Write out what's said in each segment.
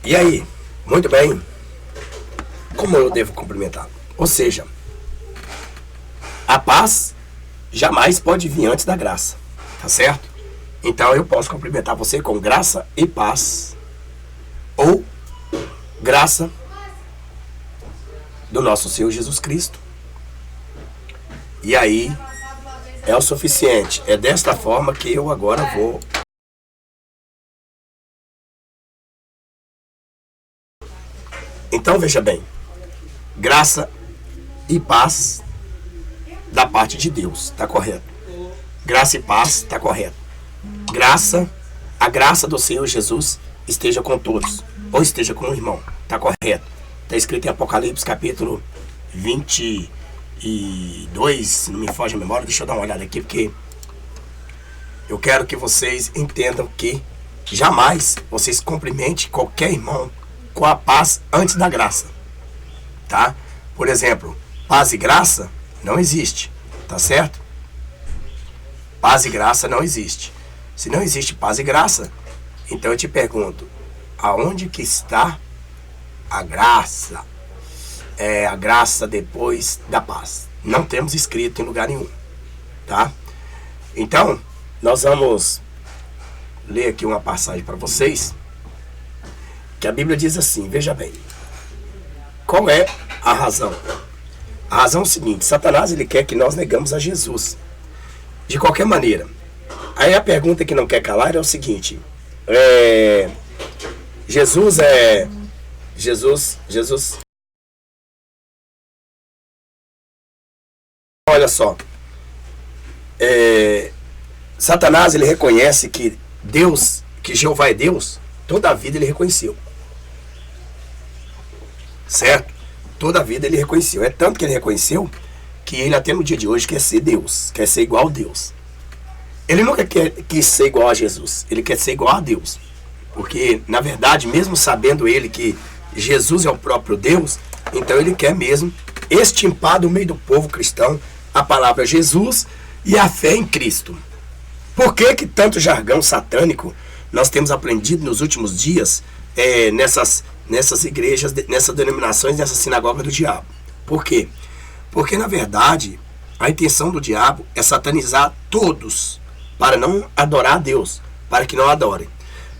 E aí? Muito bem. Como eu devo cumprimentar? Ou seja, a paz jamais pode vir antes da graça. Tá certo? Então eu posso cumprimentar você com graça e paz. Ou graça do nosso Senhor Jesus Cristo. E aí é o suficiente. É desta forma que eu agora vou... Então veja bem. Graça e paz da parte de Deus. Tá correto. Graça e paz. Tá correto. A graça do Senhor Jesus esteja com todos. Ou esteja com o irmão. Tá correto. Está escrito em Apocalipse capítulo 22, se não me foge a memória. Deixa eu dar uma olhada aqui, porque eu quero que vocês entendam que jamais vocês cumprimentem qualquer irmão com a paz antes da graça. Tá? Por exemplo, paz e graça não existe. Tá certo? Paz e graça não existe. Se não existe paz e graça, então eu te pergunto, aonde que está a graça? É a graça depois da paz. Não temos escrito em lugar nenhum. Tá? Então, nós vamos ler aqui uma passagem para vocês, que a Bíblia diz assim, veja bem. Qual é a razão? A razão é o seguinte, Satanás ele quer que nós negamos a Jesus. De qualquer maneira. Aí a pergunta que não quer calar é o seguinte. Jesus. Olha só. Satanás ele reconhece que Deus, que Jeová é Deus, toda a vida ele reconheceu. Certo? Toda a vida ele reconheceu. É tanto que ele reconheceu que ele até no dia de hoje quer ser Deus, quer ser igual a Deus. Ele nunca quis ser igual a Jesus, ele quer ser igual a Deus. Porque, na verdade, mesmo sabendo ele que Jesus é o próprio Deus, então ele quer mesmo extirpar do meio do povo cristão a palavra Jesus e a fé em Cristo. Por que tanto jargão satânico nós temos aprendido nos últimos dias nessas igrejas, nessas denominações, nessas sinagogas do diabo? Por quê? Porque, na verdade, a intenção do diabo é satanizar todos para não adorar a Deus, para que não adorem.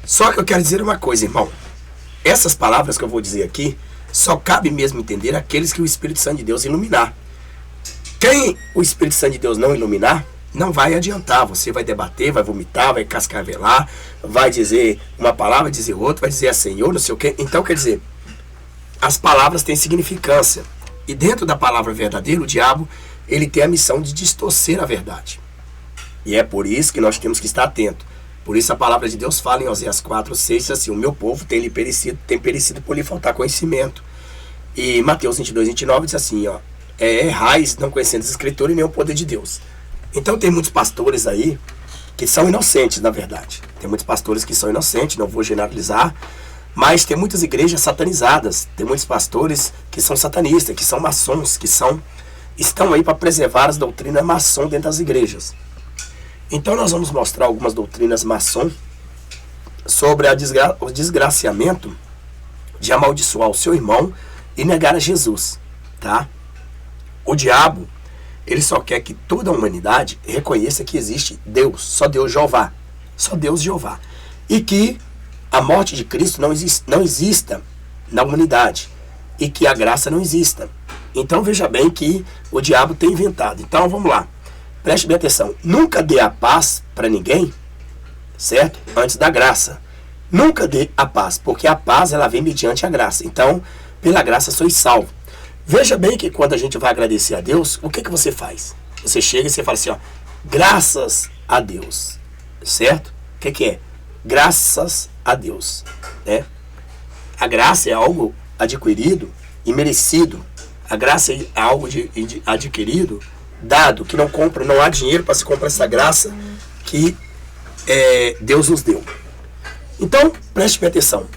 Só que eu quero dizer uma coisa, irmão. Essas palavras que eu vou dizer aqui, só cabe mesmo entender aqueles que o Espírito Santo de Deus iluminar. Quem o Espírito Santo de Deus não iluminar, não vai adiantar. Você vai debater, vai vomitar, vai cascavelar, vai dizer uma palavra, dizer outra, vai dizer a Senhor, não sei o quê. Então, quer dizer, as palavras têm significância. E dentro da palavra verdadeira, o diabo, ele tem a missão de distorcer a verdade. E é por isso que nós temos que estar atentos. Por isso a palavra de Deus fala em Oséias 4:6 assim, o meu povo tem perecido por lhe faltar conhecimento. E Mateus 22:29 diz assim, ó, errais não conhecendo as escrituras e nem o poder de Deus. Então tem muitos pastores aí que são inocentes, na verdade. Tem muitos pastores que são inocentes, não vou generalizar, mas tem muitas igrejas satanizadas, tem muitos pastores que são satanistas, que são maçons, que estão aí para preservar as doutrinas maçom dentro das igrejas. Então nós vamos mostrar algumas doutrinas maçom sobre o desgraciamento de amaldiçoar o seu irmão e negar a Jesus, tá? O diabo, ele só quer que toda a humanidade reconheça que existe Deus, só Deus Jeová, só Deus Jeová. E que a morte de Cristo não exista na humanidade e que a graça não exista. Então veja bem que o diabo tem inventado. Então vamos lá. Preste bem atenção, nunca dê a paz para ninguém, certo? Antes da graça. Nunca dê a paz, porque a paz ela vem mediante a graça. Então, pela graça sois salvo. Veja bem que quando a gente vai agradecer a Deus, o que você faz? Você chega e você fala assim, ó, graças a Deus, certo? O que é? Graças a Deus, né? A graça é algo adquirido e merecido. A graça é algo adquirido, dado, que não compra, não há dinheiro para se comprar essa graça que Deus nos deu. Então, preste atenção.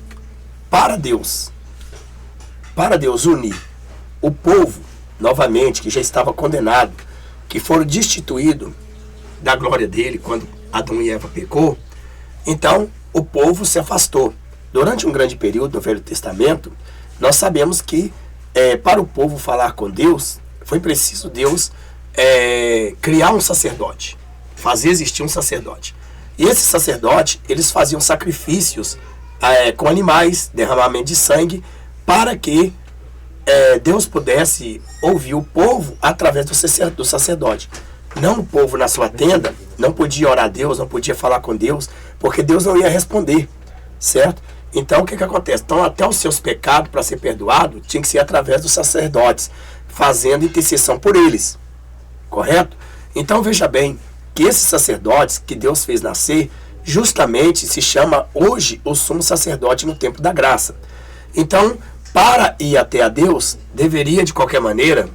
Para Deus unir o povo, novamente, que já estava condenado, que foram destituídos da glória dele quando Adão e Eva pecou, então o povo se afastou. durante um grande período do Velho Testamento, nós sabemos que para o povo falar com Deus, foi preciso Deus criar um sacerdote, fazer existir um sacerdote. E esse sacerdote, eles faziam sacrifícios com animais, derramamento de sangue, para que Deus pudesse ouvir o povo através do sacerdote. Não o povo na sua tenda, não podia orar a Deus, não podia falar com Deus, porque Deus não ia responder, certo? Então o que acontece? Então até os seus pecados, para ser perdoado, tinha que ser através dos sacerdotes, fazendo intercessão por eles, correto? Então veja bem, que esses sacerdotes que Deus fez nascer, justamente se chama hoje o sumo sacerdote no tempo da graça. Então, para ir até a Deus, deveria de qualquer maneira,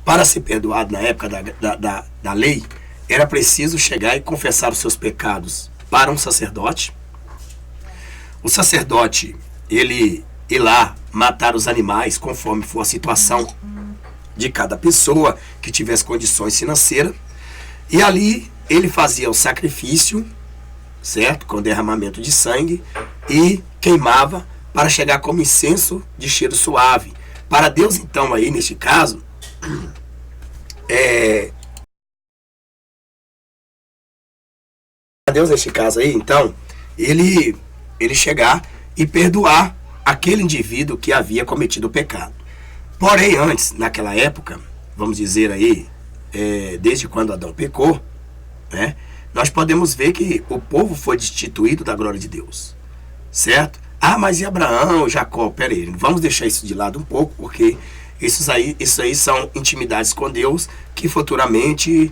para ser perdoado na época da lei, era preciso chegar e confessar os seus pecados para um sacerdote. O sacerdote, ele ir lá matar os animais conforme for a situação de cada pessoa que tivesse condições financeiras. E ali ele fazia o sacrifício, certo? Com derramamento de sangue, e queimava para chegar como incenso de cheiro suave. Para Deus, então, aí neste caso, Deus neste caso aí, então, ele chegar e perdoar aquele indivíduo que havia cometido o pecado. Porém, antes, naquela época, vamos dizer aí, desde quando Adão pecou, né, nós podemos ver que o povo foi destituído da glória de Deus, certo? Ah, mas e Abraão, Jacó? Pera aí, vamos deixar isso de lado um pouco, porque isso aí são intimidades com Deus, que futuramente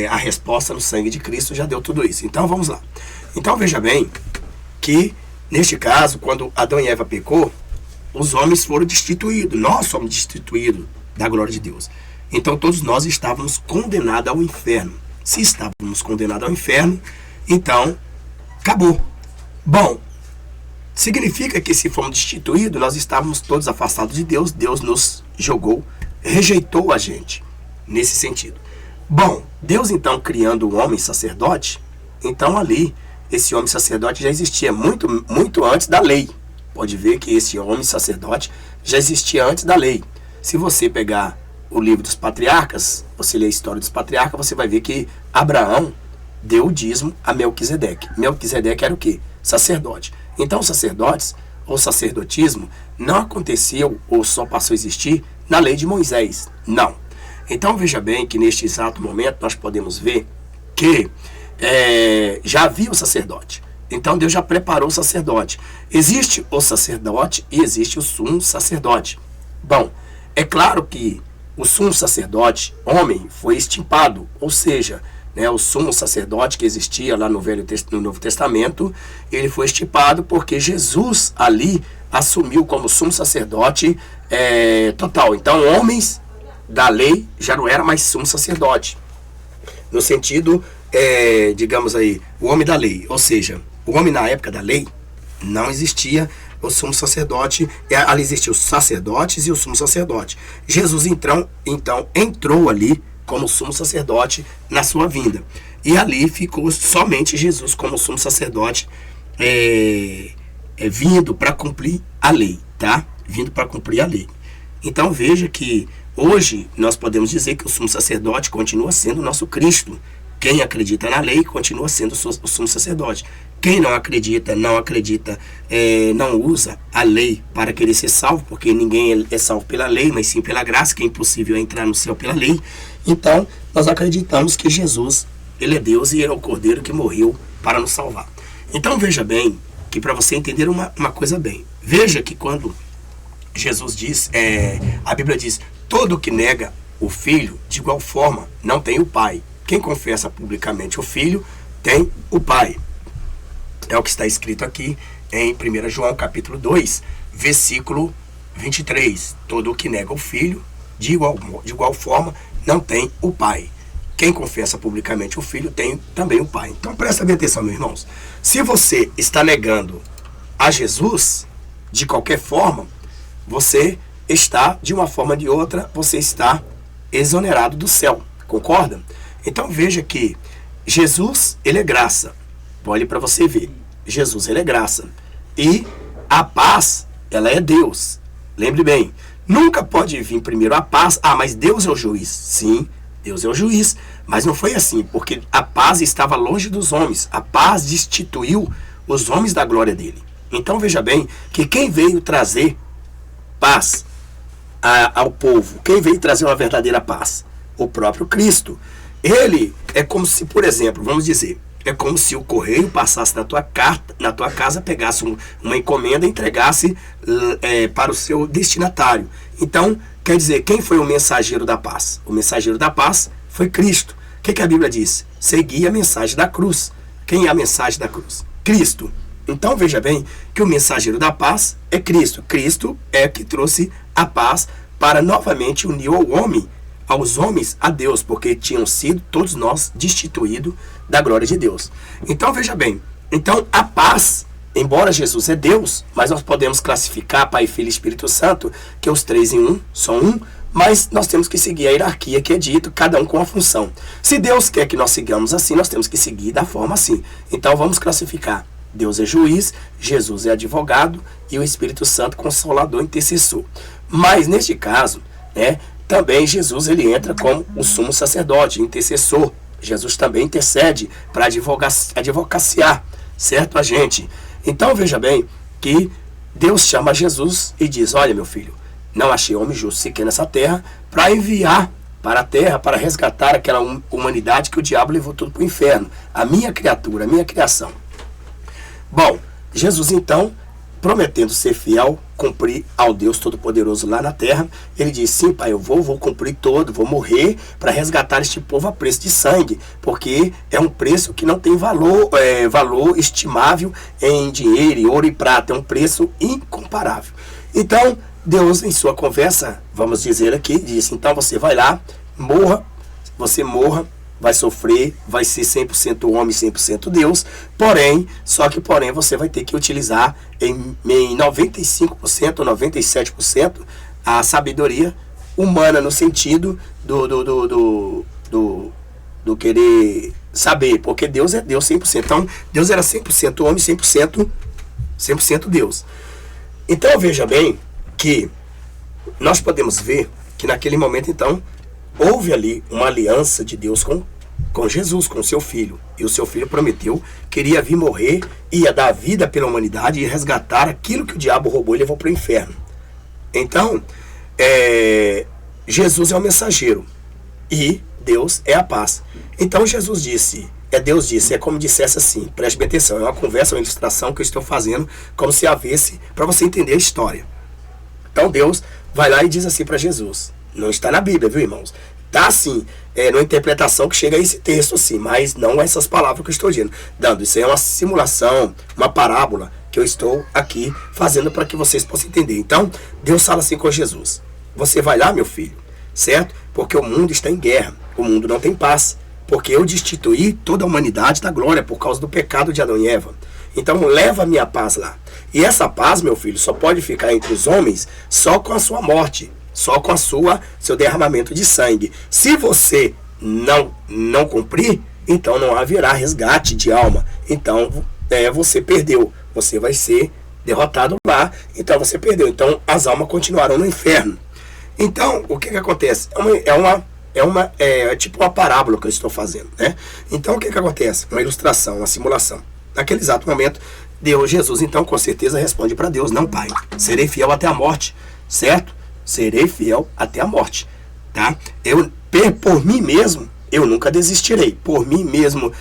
a resposta no sangue de Cristo já deu tudo isso. Então vamos lá. Então veja bem que, neste caso, quando Adão e Eva pecou, os homens foram destituídos, nós somos destituídos da glória de Deus. Então todos nós estávamos condenados ao inferno. Se estávamos condenados ao inferno, então acabou. Bom, significa que se fomos destituídos, nós estávamos todos afastados de Deus, Deus nos jogou, rejeitou a gente, nesse sentido. Bom, Deus então criando o homem sacerdote, então ali, esse homem sacerdote já existia muito, muito antes da lei. Pode ver que esse homem sacerdote já existia antes da lei. Se você pegar o livro dos patriarcas, você lê a história dos patriarcas, você vai ver que Abraão deu o dízimo a Melquisedeque. Melquisedeque era o quê? Sacerdote. Então os sacerdotes, ou sacerdotismo, não aconteceu ou só passou a existir na lei de Moisés. Não. Então veja bem que neste exato momento nós podemos ver que já havia o sacerdote. Então Deus já preparou o sacerdote. Existe o sacerdote e existe o sumo sacerdote. Bom, é claro que o sumo sacerdote, homem, foi extirpado, ou seja, o sumo sacerdote que existia lá no Novo Testamento, ele foi extirpado porque Jesus ali assumiu como sumo sacerdote total. Então, homens da lei já não era mais sumo sacerdote. No sentido, digamos aí, o homem da lei, ou seja, o homem na época da lei não existia o sumo sacerdote, ali existiam os sacerdotes e o sumo sacerdote. Jesus então entrou ali como sumo sacerdote na sua vinda. E ali ficou somente Jesus como sumo sacerdote vindo para cumprir a lei, tá? Vindo para cumprir a lei. Então veja que hoje nós podemos dizer que o sumo sacerdote continua sendo o nosso Cristo. Quem acredita na lei continua sendo o sumo sacerdote. Quem não acredita, não usa a lei para querer ser salvo, porque ninguém é salvo pela lei, mas sim pela graça, que é impossível entrar no céu pela lei. Então, nós acreditamos que Jesus, ele é Deus e é o Cordeiro que morreu para nos salvar. Então, veja bem, que para você entender uma coisa bem, veja que quando Jesus diz, a Bíblia diz, todo que nega o Filho, de igual forma, não tem o Pai. Quem confessa publicamente o Filho, tem o Pai. É o que está escrito aqui em 1 João capítulo 2, versículo 23. Todo o que nega o Filho, de igual forma, não tem o Pai. Quem confessa publicamente o Filho, tem também o Pai. Então presta bem atenção, meus irmãos. Se você está negando a Jesus, de qualquer forma, você está, de uma forma ou de outra, você está exonerado do céu. Concorda? Então veja que Jesus, ele é graça. Olhe para você ver. Jesus, ele é graça. E a paz, ela é Deus. Lembre bem, nunca pode vir primeiro a paz. Ah, mas Deus é o juiz. Sim, Deus é o juiz. Mas não foi assim, porque a paz estava longe dos homens. A paz destituiu os homens da glória dele. Então veja bem que quem veio trazer paz ao povo, quem veio trazer uma verdadeira paz? O próprio Cristo. Ele é como se, por exemplo, vamos dizer, é como se o correio passasse na tua casa, pegasse uma encomenda e entregasse para o seu destinatário. Então, quer dizer, quem foi o mensageiro da paz? O mensageiro da paz foi Cristo. O que a Bíblia diz? Seguir a mensagem da cruz. Quem é a mensagem da cruz? Cristo. Então, veja bem que o mensageiro da paz é Cristo. Cristo é que trouxe a paz para novamente unir aos homens a Deus, porque tinham sido todos nós destituídos da glória de Deus. Então, veja bem, então a paz, embora Jesus é Deus, mas nós podemos classificar Pai, Filho e Espírito Santo, que os três em um são um, mas nós temos que seguir a hierarquia que é dito, cada um com a função. Se Deus quer que nós sigamos assim, nós temos que seguir da forma assim. Então vamos classificar. Deus é juiz, Jesus é advogado e o Espírito Santo consolador, intercessor. Mas neste caso, também Jesus ele entra como o sumo sacerdote, intercessor. Jesus também intercede para advocaciar, certo, a gente. Então veja bem que Deus chama Jesus e diz: olha, meu filho, não achei homem justo sequer nessa terra para enviar para a terra, para resgatar aquela humanidade que o diabo levou tudo para o inferno. A minha criatura, a minha criação. Bom, Jesus então, prometendo ser fiel, cumprir ao Deus Todo-Poderoso lá na terra, ele diz: sim, pai, eu vou cumprir todo, vou morrer para resgatar este povo a preço de sangue, porque é um preço que não tem valor estimável em dinheiro, em ouro e prata, é um preço incomparável. Então, Deus, em sua conversa, vamos dizer aqui, disse: então você vai lá, morra, vai sofrer, vai ser 100% homem, 100% Deus, porém você vai ter que utilizar em 95% ou 97% a sabedoria humana, no sentido do querer saber, porque Deus é Deus 100%. Então, Deus era 100% homem, 100% Deus. Então, veja bem que nós podemos ver que naquele momento, então, houve ali uma aliança de Deus com Jesus, com o seu filho. E o seu filho prometeu que iria vir morrer, ia dar vida pela humanidade e resgatar aquilo que o diabo roubou e levou para o inferno. Então, Jesus é o mensageiro e Deus é a paz. Então Jesus disse, Deus disse, é como dissesse assim, preste bem atenção, é uma conversa, uma ilustração que eu estou fazendo como se havesse, para você entender a história. Então Deus vai lá e diz assim para Jesus, não está na Bíblia, viu, irmãos? Está assim, numa interpretação que chega a esse texto assim, mas não essas palavras que eu estou dando. Isso aí é uma simulação, uma parábola que eu estou aqui fazendo para que vocês possam entender. Então, Deus fala assim com Jesus: você vai lá, meu filho, certo? Porque o mundo está em guerra, o mundo não tem paz, porque eu destituí toda a humanidade da glória por causa do pecado de Adão e Eva. Então, leva a minha paz lá. E essa paz, meu filho, só pode ficar entre os homens só com a sua morte, só com seu derramamento de sangue. Se você não cumprir, então não haverá resgate de alma. Então você perdeu, você vai ser derrotado lá, então você perdeu. Então as almas continuarão no inferno. Então o que acontece? É tipo uma parábola que eu estou fazendo, né? Então o que acontece? Uma ilustração, uma simulação. Naquele exato momento, Jesus então com certeza responde para Deus: não, pai, serei fiel até a morte, certo? Serei fiel até a morte, tá? Por mim mesmo, eu nunca desistirei. Por mim mesmo,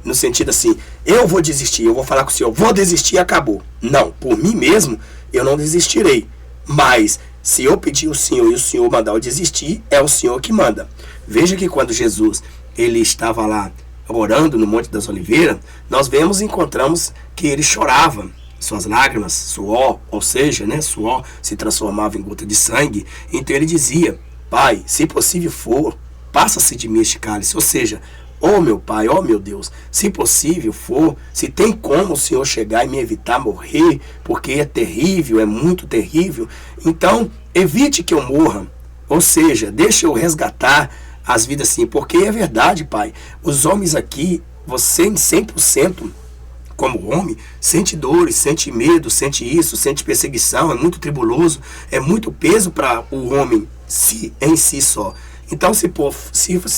no sentido assim, eu vou desistir, eu vou falar com o Senhor, vou desistir e acabou. Não, por mim mesmo, eu não desistirei. Mas, se eu pedir o Senhor e o Senhor mandar eu desistir, é o Senhor que manda. Veja que quando Jesus ele estava lá orando no Monte das Oliveiras, nós encontramos que ele chorava. Suas lágrimas, suor, ou seja, suor se transformava em gota de sangue. Então ele dizia: pai, se possível for, passa-se de mim este cálice. Ou seja, Oh meu Pai, oh meu Deus, se possível for, se tem como o Senhor chegar e me evitar morrer, porque é terrível, é muito terrível, então evite que eu morra. Ou seja, deixa eu resgatar as vidas sim, porque é verdade, Pai. Os homens aqui, você em 100%, como homem, sente dores, sente medo, sente isso, sente perseguição, é muito tribuloso, é muito peso para o homem em si só. Então, se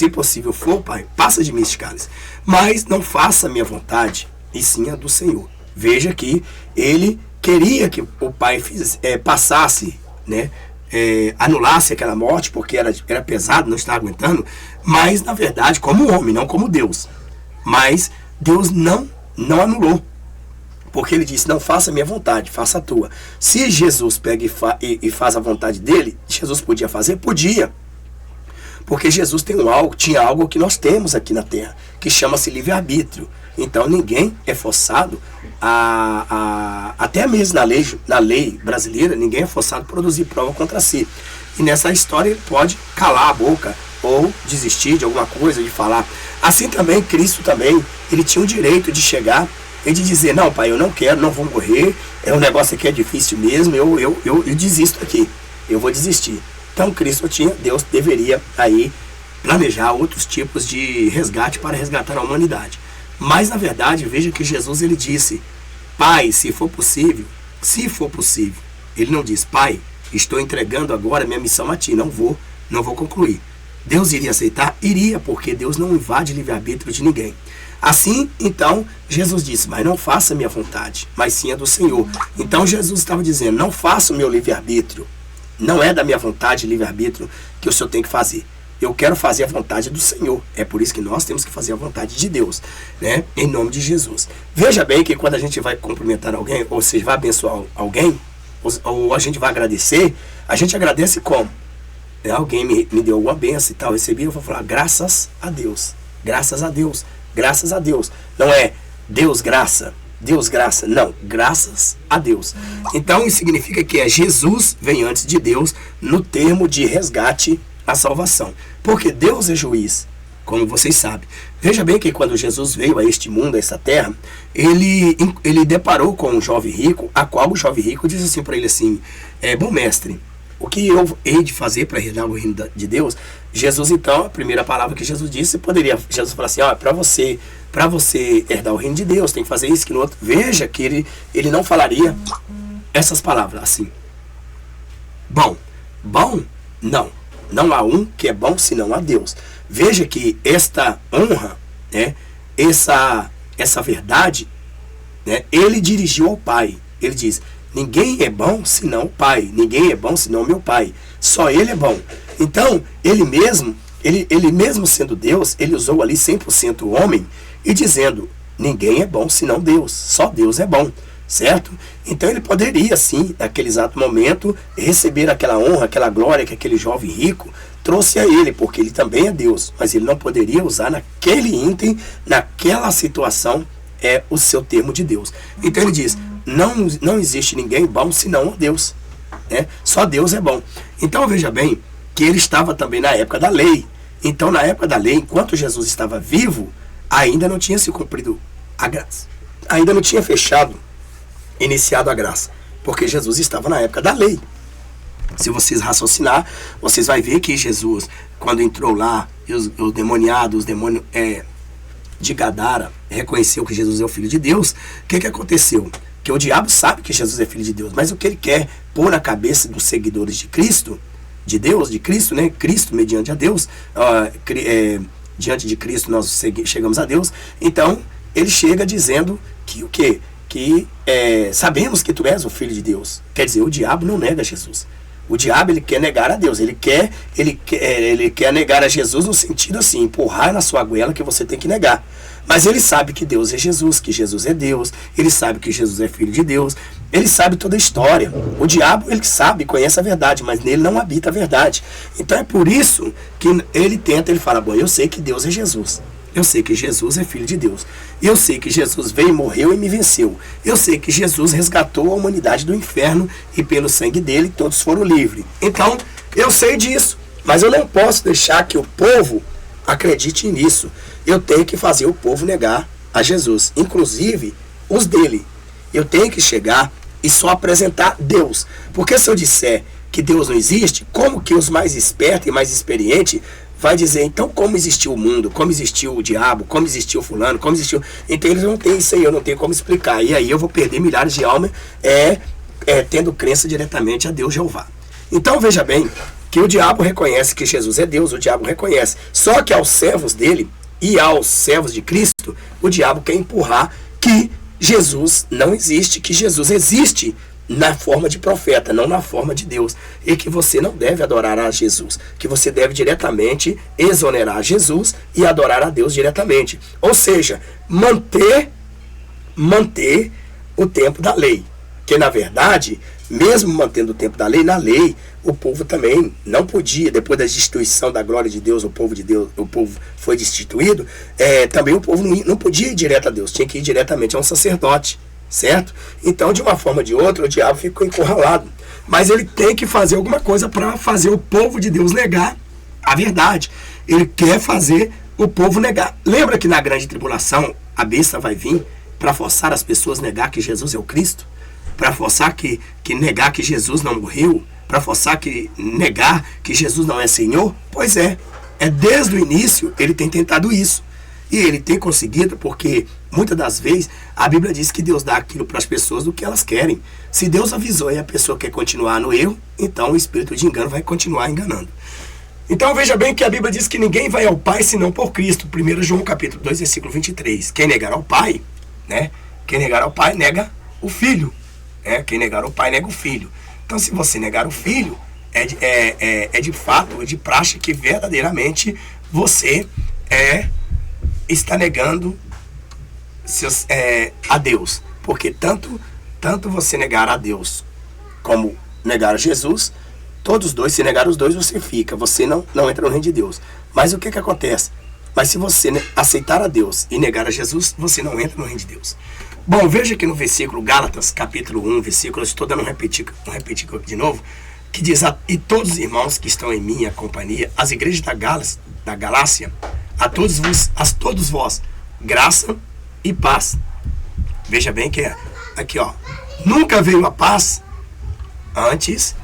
possível for, Pai, passa de mim esse cálice. Mas não faça a minha vontade, e sim a do Senhor. Veja que ele queria que o Pai passasse, né? Anulasse aquela morte, porque era pesado, não estava aguentando. Mas, na verdade, como homem, não como Deus. Mas Deus não anulou. Porque ele disse, não faça a minha vontade, faça a tua. Se Jesus pega e faz a vontade dele, Jesus podia fazer? Podia. Porque Jesus tinha algo que nós temos aqui na terra, que chama-se livre-arbítrio. Então ninguém é forçado até mesmo na lei brasileira, ninguém é forçado a produzir prova contra si. E nessa história ele pode calar a boca ou desistir de alguma coisa, de falar. Assim também, Cristo também, ele tinha o direito de chegar e de dizer, não, Pai, eu não quero, não vou morrer, um negócio aqui é difícil mesmo, eu desisto aqui, eu vou desistir. Então Deus deveria aí planejar outros tipos de resgate para resgatar a humanidade. Mas na verdade, veja que Jesus ele disse, Pai, se for possível, ele não diz, Pai, estou entregando agora minha missão a ti, não vou concluir. Deus iria aceitar? Iria, porque Deus não invade livre-arbítrio de ninguém. Assim, então, Jesus disse, mas não faça a minha vontade, mas sim a do Senhor. Então Jesus estava dizendo, não faça o meu livre-arbítrio. Não é da minha vontade, livre-arbítrio, que o Senhor tem que fazer. Eu quero fazer a vontade do Senhor. É por isso que nós temos que fazer a vontade de Deus, né? Em nome de Jesus. Veja bem que quando a gente vai cumprimentar alguém, ou seja, vai abençoar alguém, ou a gente vai agradecer, a gente agradece como? Alguém me deu alguma benção e tal, eu recebi, eu vou falar, graças a Deus, graças a Deus, graças a Deus. Não é Deus graça, não, graças a Deus. Então isso significa que Jesus vem antes de Deus no termo de resgate à salvação. Porque Deus é juiz, como vocês sabem. Veja bem que quando Jesus veio a este mundo, a esta terra, ele deparou com um jovem rico, a qual o jovem rico disse assim para ele assim, bom mestre, o que eu hei de fazer para herdar o reino de Deus? Jesus, então, a primeira palavra que Jesus disse, Jesus falar assim, para você herdar o reino de Deus, tem que fazer isso, que no outro. Veja que ele não falaria essas palavras assim. Bom, não há um que é bom senão a Deus. Veja que esta honra, né, essa verdade, né, ele dirigiu ao Pai. Ele diz, ninguém é bom senão o Pai, ninguém é bom senão meu Pai, só ele é bom. Então, ele mesmo sendo Deus, ele usou ali 100% homem e dizendo, ninguém é bom senão Deus, só Deus é bom, certo? Então ele poderia sim, naquele exato momento, receber aquela honra, aquela glória que aquele jovem rico trouxe a ele, porque ele também é Deus, mas ele não poderia usar naquele ínterim, naquela situação, o seu termo de Deus. Então ele diz, não existe ninguém bom senão Deus, né? Só Deus é bom. Então veja bem que ele estava também na época da lei. Então na época da lei, enquanto Jesus estava vivo, ainda não tinha se cumprido a graça, ainda não tinha iniciado a graça, porque Jesus estava na época da lei. Se vocês raciocinar, vocês vão ver que Jesus, quando entrou lá, os demoniados, os demônios de Gadara, reconheceu que Jesus é o Filho de Deus. O que aconteceu? Que o diabo sabe que Jesus é Filho de Deus, mas o que ele quer pôr na cabeça dos seguidores de Cristo, de Deus, de Cristo, né? Cristo mediante a Deus, diante de Cristo nós chegamos a Deus. Então ele chega dizendo que o quê? Que sabemos que tu és o Filho de Deus. Quer dizer, o diabo não nega Jesus. O diabo ele quer negar a Deus. Ele quer negar a Jesus no sentido assim, empurrar na sua goela que você tem que negar. Mas ele sabe que Deus é Jesus, que Jesus é Deus. Ele sabe que Jesus é Filho de Deus. Ele sabe toda a história. O diabo, ele sabe, conhece a verdade, mas nele não habita a verdade. Então é por isso que ele fala, bom, eu sei que Deus é Jesus. Eu sei que Jesus é Filho de Deus. Eu sei que Jesus veio, morreu e me venceu. Eu sei que Jesus resgatou a humanidade do inferno e pelo sangue dele todos foram livres. Então, eu sei disso. Mas eu não posso deixar que o povo Acredite nisso. Eu tenho que fazer o povo negar a Jesus, inclusive os dele. Eu tenho que chegar e só apresentar Deus. Porque se eu disser que Deus não existe, como que os mais espertos e mais experientes vai dizer, então, como existiu o mundo, como existiu o diabo, como existiu o fulano, como existiu... Então eles não têm isso aí, eu não tenho como explicar. E aí eu vou perder milhares de almas tendo crença diretamente a Deus Jeová. Então veja bem que o diabo reconhece que Jesus é Deus, o diabo reconhece. Só que aos servos dele e aos servos de Cristo, o diabo quer empurrar que Jesus não existe, que Jesus existe na forma de profeta, não na forma de Deus. E que você não deve adorar a Jesus, que você deve diretamente exonerar Jesus e adorar a Deus diretamente. Ou seja, manter o tempo da lei. Que na verdade, mesmo mantendo o tempo da lei, na lei, o povo também não podia, depois da destituição da glória de Deus, o povo foi destituído, também o povo não podia ir direto a Deus, tinha que ir diretamente a um sacerdote, certo? Então, de uma forma ou de outra, o diabo ficou encurralado. Mas ele tem que fazer alguma coisa para fazer o povo de Deus negar a verdade. Ele quer fazer o povo negar. Lembra que na grande tribulação, a besta vai vir para forçar as pessoas a negar que Jesus é o Cristo? Para forçar que negar que Jesus não morreu, para forçar que negar que Jesus não é Senhor? Pois é desde o início ele tem tentado isso. E ele tem conseguido porque muitas das vezes a Bíblia diz que Deus dá aquilo para as pessoas do que elas querem. Se Deus avisou e a pessoa quer continuar no erro, então o espírito de engano vai continuar enganando. Então veja bem que a Bíblia diz que ninguém vai ao Pai senão por Cristo. 1 João capítulo 2, versículo 23. Quem negar ao Pai, quem negar ao Pai nega o Filho. Quem negar o Pai nega o Filho. Então, se você negar o Filho, é de fato, de praxe que verdadeiramente você está negando a Deus. Porque tanto você negar a Deus como negar a Jesus, todos dois, se negar os dois, você fica. Você não entra no reino de Deus. Mas o que acontece? Mas se você aceitar a Deus e negar a Jesus, você não entra no reino de Deus. Bom, veja aqui no versículo Gálatas, capítulo 1, versículo, estou dando um repetir de novo, que diz, e todos os irmãos que estão em minha companhia, as igrejas da Galácia, a todos vós, graça e paz. Veja bem que aqui, nunca veio a paz antes,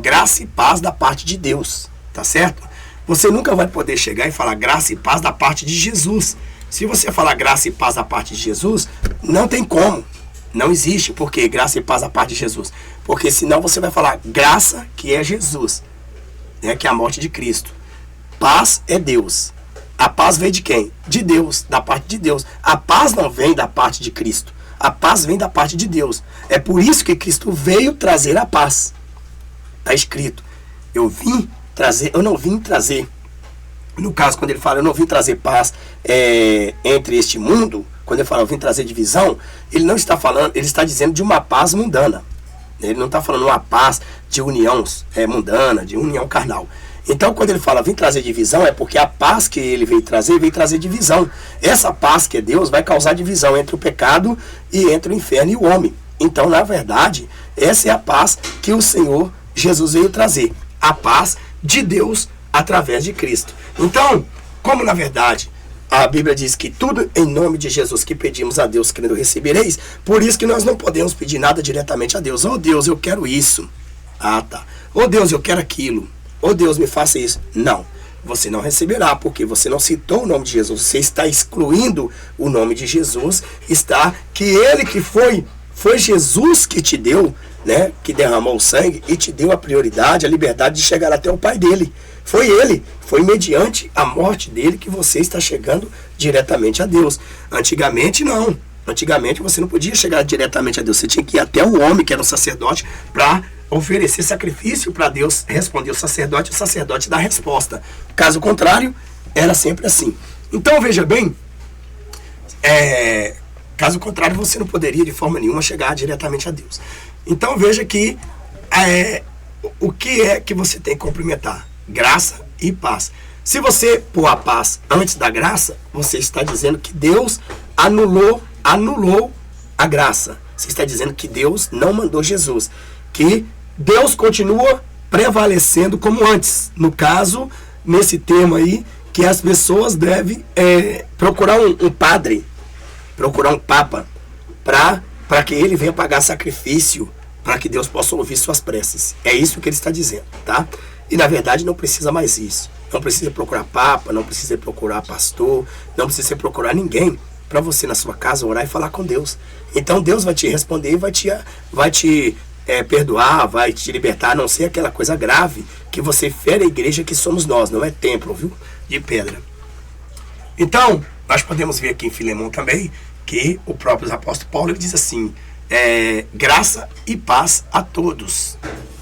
graça e paz da parte de Deus, tá certo? Você nunca vai poder chegar e falar graça e paz da parte de Jesus. Se você falar graça e paz da parte de Jesus, não tem como. Não existe. Por quê? Graça e paz da parte de Jesus. Porque senão você vai falar graça, que é Jesus, que é a morte de Cristo. Paz é Deus. A paz vem de quem? De Deus, da parte de Deus. A paz não vem da parte de Cristo. A paz vem da parte de Deus. É por isso que Cristo veio trazer a paz. Está escrito. Eu não vim trazer. No caso, quando ele fala, eu não vim trazer paz entre este mundo, quando ele fala, eu vim trazer divisão, ele não está falando, ele está dizendo de uma paz mundana. Ele não está falando uma paz de união mundana, de união carnal. Então, quando ele fala, vim trazer divisão, é porque a paz que ele veio trazer divisão. Essa paz que é Deus vai causar divisão entre o pecado e entre o inferno e o homem. Então, na verdade, essa é a paz que o Senhor Jesus veio trazer. A paz de Deus através de Cristo. Então, como na verdade a Bíblia diz que tudo em nome de Jesus que pedimos a Deus, crendo recebereis, por isso que nós não podemos pedir nada diretamente a Deus. Oh Deus, eu quero isso. Ah, tá. Oh Deus, eu quero aquilo. Oh Deus, me faça isso. Não. Você não receberá, porque você não citou o nome de Jesus. Você está excluindo o nome de Jesus. Que ele que foi Jesus que te deu, que derramou o sangue e te deu a prioridade, a liberdade de chegar até o Pai dele. Foi mediante a morte dele que você está chegando diretamente a Deus. Antigamente não. Antigamente você não podia chegar diretamente a Deus. Você tinha que ir até o homem, que era um sacerdote, para oferecer sacrifício para Deus responder o sacerdote dá a resposta. Caso contrário, era sempre assim. Então veja bem, caso contrário você não poderia de forma nenhuma chegar diretamente a Deus. Então veja que o que é que você tem que cumprimentar? Graça e paz. Se você pôr a paz antes da graça, você está dizendo que Deus anulou a graça. Você está dizendo que Deus não mandou Jesus. Que Deus continua prevalecendo como antes. No caso nesse tema aí, que as pessoas devem procurar um padre, procurar um papa, para que ele venha pagar sacrifício, para que Deus possa ouvir suas preces. É isso que ele está dizendo, tá? E na verdade não precisa mais isso. Não precisa procurar papa, não precisa procurar pastor, não precisa procurar ninguém para você na sua casa orar e falar com Deus. Então Deus vai te responder e vai te perdoar, vai te libertar, a não ser aquela coisa grave que você fere a igreja, que somos nós, não é templo, viu? De pedra. Então, nós podemos ver aqui em Filemão também, que o próprio apóstolo Paulo ele diz assim, graça e paz a todos,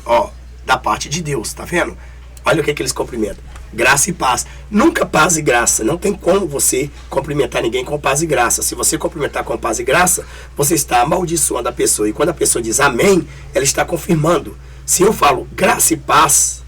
ó, da parte de Deus, tá vendo? Olha o que eles cumprimentam, graça e paz, nunca paz e graça, não tem como você cumprimentar ninguém com paz e graça. Se você cumprimentar com paz e graça, você está amaldiçoando a pessoa, e quando a pessoa diz amém, ela está confirmando. Se eu falo graça e paz,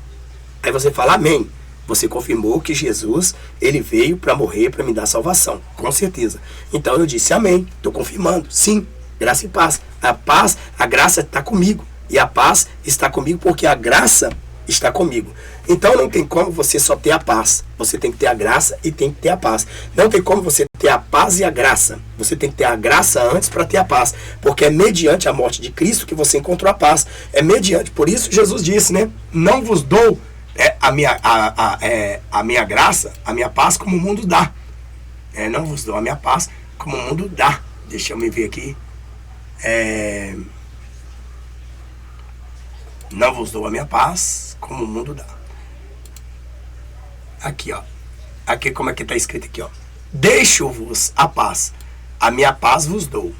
aí você fala amém, você confirmou que Jesus, ele veio para morrer, para me dar salvação, com certeza. Então eu disse amém, estou confirmando, sim, graça e paz. A paz, a graça está comigo, e a paz está comigo porque a graça está comigo. Então não tem como você só ter a paz, você tem que ter a graça e tem que ter a paz. Não tem como você ter a paz e a graça, você tem que ter a graça antes para ter a paz, porque é mediante a morte de Cristo que você encontrou a paz, é mediante, por isso Jesus disse, né, não vos dou a minha graça, a minha paz como o mundo dá. Não vos dou a minha paz como o mundo dá. Deixa eu me ver aqui. Não vos dou a minha paz como o mundo dá. Aqui, ó. Aqui, como é que está escrito aqui, ó. Deixo-vos a paz, a minha paz vos dou.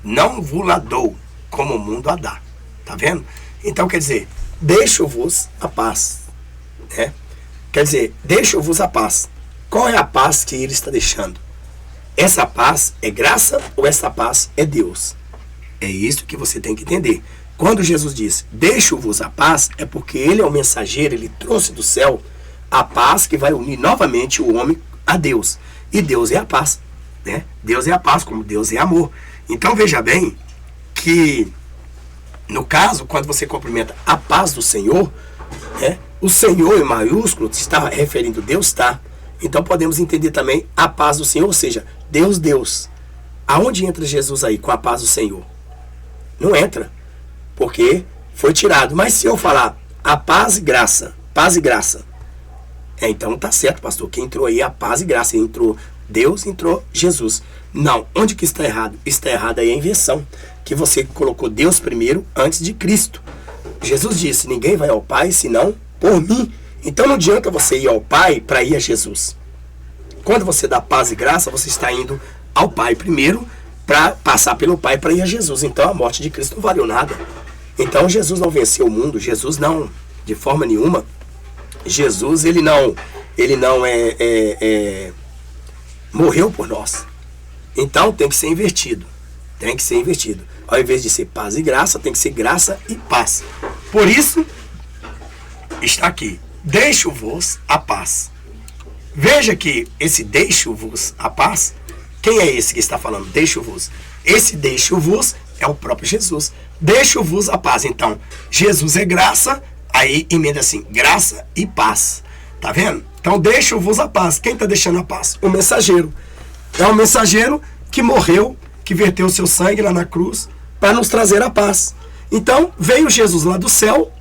Não vos la dou como o mundo a dá. Tá vendo? Então, quer dizer, deixo-vos a paz. Quer dizer, deixo-vos a paz. Qual é a paz que ele está deixando? Essa paz é graça ou essa paz é Deus? É isso que você tem que entender. Quando Jesus diz, deixo-vos a paz, é porque ele é o mensageiro, ele trouxe do céu a paz que vai unir novamente o homem a Deus. E Deus é a paz, né? Deus é a paz, como Deus é amor. Então veja bem que, no caso, quando você cumprimenta a paz do Senhor, o Senhor em maiúsculo está referindo Deus, tá? Então podemos entender também a paz do Senhor, ou seja, Deus, Deus. Aonde entra Jesus aí com a paz do Senhor? Não entra, porque foi tirado. Mas se eu falar a paz e graça, então tá certo, pastor, que entrou aí a paz e graça, entrou Deus, entrou Jesus. Não, onde que está errado? Está errado aí a inversão, que você colocou Deus primeiro antes de Cristo. Jesus disse, ninguém vai ao Pai senão por mim. Então não adianta você ir ao Pai para ir a Jesus. Quando você dá paz e graça, você está indo ao Pai primeiro para passar pelo Pai para ir a Jesus. Então a morte de Cristo não valeu nada. Então Jesus não venceu o mundo, Jesus não, de forma nenhuma. Jesus, ele não morreu por nós. Então tem que ser invertido. Tem que ser invertido. Ao invés de ser paz e graça, tem que ser graça e paz. Por isso, está aqui. Deixo-vos a paz. Veja que esse deixo-vos a paz, quem é esse que está falando? Deixo-vos. Esse deixo-vos é o próprio Jesus. Deixo-vos a paz. Então, Jesus é graça, aí emenda assim, graça e paz. Tá vendo? Então, deixo-vos a paz. Quem está deixando a paz? O mensageiro. É o mensageiro que morreu, que verteu o seu sangue lá na cruz, para nos trazer a paz. Então, veio Jesus lá do céu,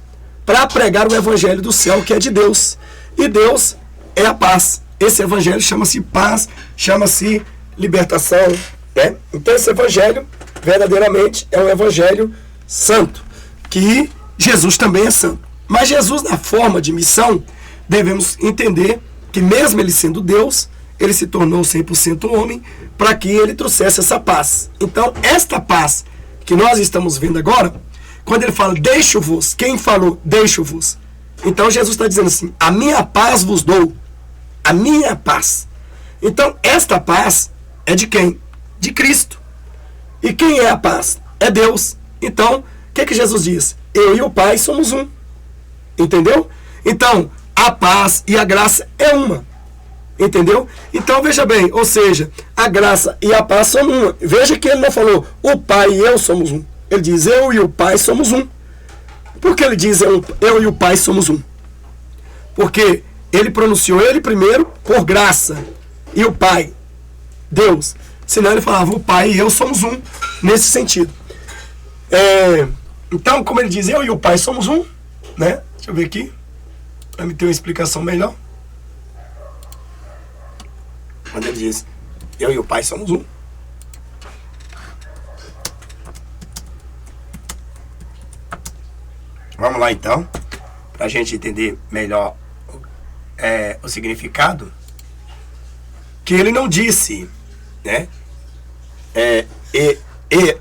para pregar o evangelho do céu, que é de Deus. E Deus é a paz. Esse evangelho chama-se paz, chama-se libertação, né? Então esse evangelho, verdadeiramente, é um evangelho santo, que Jesus também é santo. Mas Jesus, na forma de missão, devemos entender que mesmo ele sendo Deus, ele se tornou 100% homem, para que ele trouxesse essa paz. Então, esta paz que nós estamos vendo agora, quando ele fala, deixo-vos, quem falou, deixo-vos? Então Jesus está dizendo assim, a minha paz vos dou, a minha paz. Então, esta paz é de quem? De Cristo. E quem é a paz? É Deus. Então, o que Jesus diz? Eu e o Pai somos um. Entendeu? Então, a paz e a graça é uma. Entendeu? Então, veja bem, ou seja, a graça e a paz são uma. Veja que ele não falou, o Pai e eu somos um. Ele diz, eu e o Pai somos um. Por que ele diz, eu e o Pai somos um? Porque ele pronunciou ele primeiro por graça. E o Pai, Deus. Senão ele falava, o Pai e eu somos um, nesse sentido. Então, como ele diz, eu e o Pai somos um, né? Deixa eu ver aqui, para me ter uma explicação melhor. Quando ele diz, eu e o Pai somos um. Vamos lá então, para a gente entender melhor o significado. Que ele não disse, né?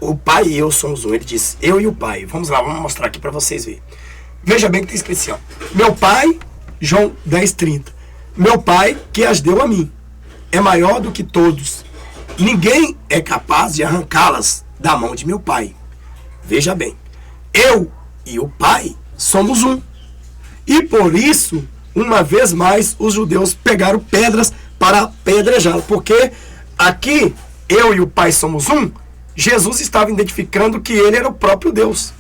O Pai e eu somos um. Ele disse, eu e o Pai. Vamos lá, vamos mostrar aqui para vocês verem. Veja bem que tem escrito assim, ó. Meu Pai, João 10:30. Meu Pai que as deu a mim é maior do que todos. Ninguém é capaz de arrancá-las da mão de meu Pai. Veja bem. Eu e o Pai somos um. E por isso, uma vez mais, os judeus pegaram pedras para apedrejá-lo. Porque aqui, eu e o Pai somos um, Jesus estava identificando que ele era o próprio Deus.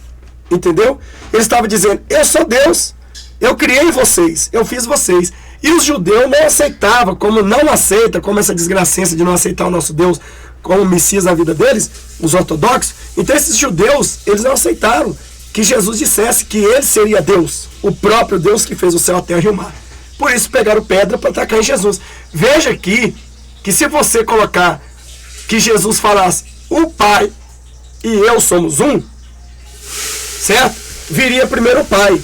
Entendeu? Ele estava dizendo, eu sou Deus, eu criei vocês, eu fiz vocês. E os judeus não aceitavam, como não aceita, como essa desgracença de não aceitar o nosso Deus como Messias na vida deles, os ortodoxos. Então esses judeus, eles não aceitaram que Jesus dissesse que ele seria Deus, o próprio Deus que fez o céu, a terra e o mar. Por isso pegaram pedra para atacar em Jesus. Veja aqui, que se você colocar que Jesus falasse, o Pai e eu somos um, certo? Viria primeiro o Pai.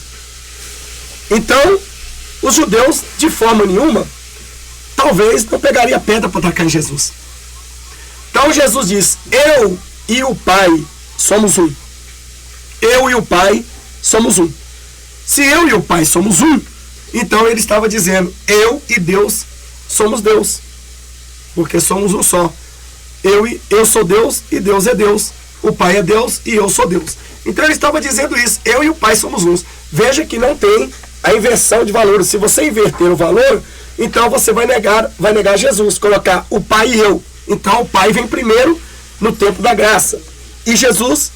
Então, os judeus, de forma nenhuma, talvez não pegaria pedra para atacar em Jesus. Então Jesus diz, eu e o Pai somos um. Eu e o Pai somos um. Se eu e o Pai somos um, então ele estava dizendo, eu e Deus somos Deus. Porque somos um só. Eu sou Deus e Deus é Deus. O Pai é Deus e eu sou Deus. Então ele estava dizendo isso, eu e o Pai somos uns. Veja que não tem a inversão de valores. Se você inverter o valor, então você vai negar Jesus, colocar o Pai e eu. Então o Pai vem primeiro no tempo da graça. E Jesus,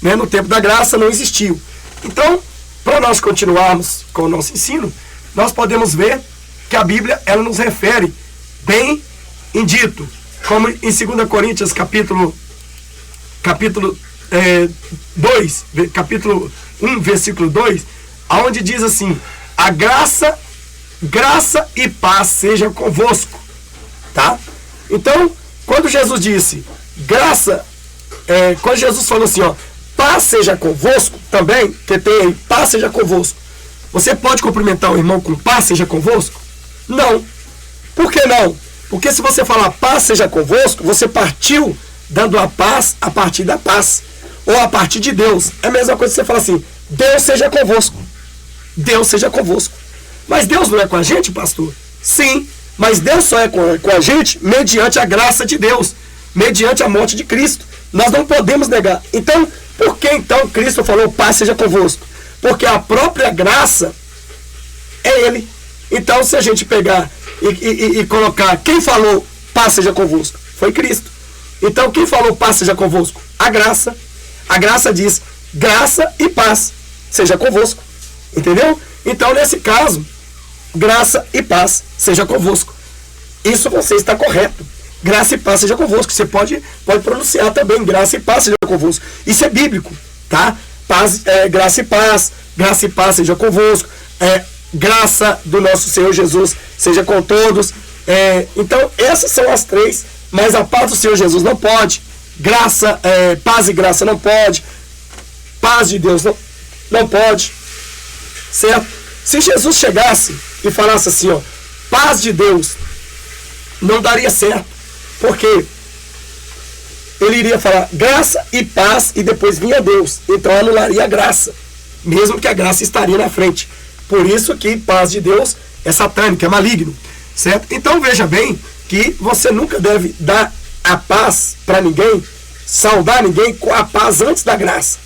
né, no tempo da graça não existiu. Então, para nós continuarmos com o nosso ensino, nós podemos ver que a Bíblia ela nos refere bem em dito, como em 2 Coríntios capítulo 1, versículo 2, onde diz assim, a graça e paz seja convosco, tá? Então, quando Jesus disse quando Jesus falou assim, ó, paz seja convosco, também, que tem aí, paz seja convosco, você pode cumprimentar o irmão com paz seja convosco? Não. Por que não? Porque se você falar paz seja convosco, você partiu dando a paz a partir da paz, ou a partir de Deus. É a mesma coisa que você fala assim, Deus seja convosco. Deus seja convosco. Mas Deus não é com a gente, pastor? Sim, mas Deus só é com a gente mediante a graça de Deus, mediante a morte de Cristo. Nós não podemos negar. Então, por que então Cristo falou paz seja convosco? Porque a própria graça é Ele. Então, se a gente pegar e colocar quem falou paz seja convosco, foi Cristo. Então, quem falou paz seja convosco? A graça. A graça diz graça e paz seja convosco. Entendeu? Então, nesse caso, graça e paz seja convosco. Isso você está correto. Graça e paz seja convosco. Você pode pronunciar também, graça e paz seja convosco. Isso é bíblico, tá? Paz, graça e paz seja convosco. Graça do nosso Senhor Jesus seja com todos. Então, essas são as três, mas a paz do Senhor Jesus não pode. Paz e graça não pode. Paz de Deus não pode. Certo? Se Jesus chegasse e falasse assim, ó, paz de Deus, não daria certo. Porque ele iria falar graça e paz e depois vinha Deus. Então anularia a graça, mesmo que a graça estaria na frente. Por isso que paz de Deus é satânico, é maligno. Certo? Então veja bem que você nunca deve dar a paz para ninguém, saudar ninguém com a paz antes da graça.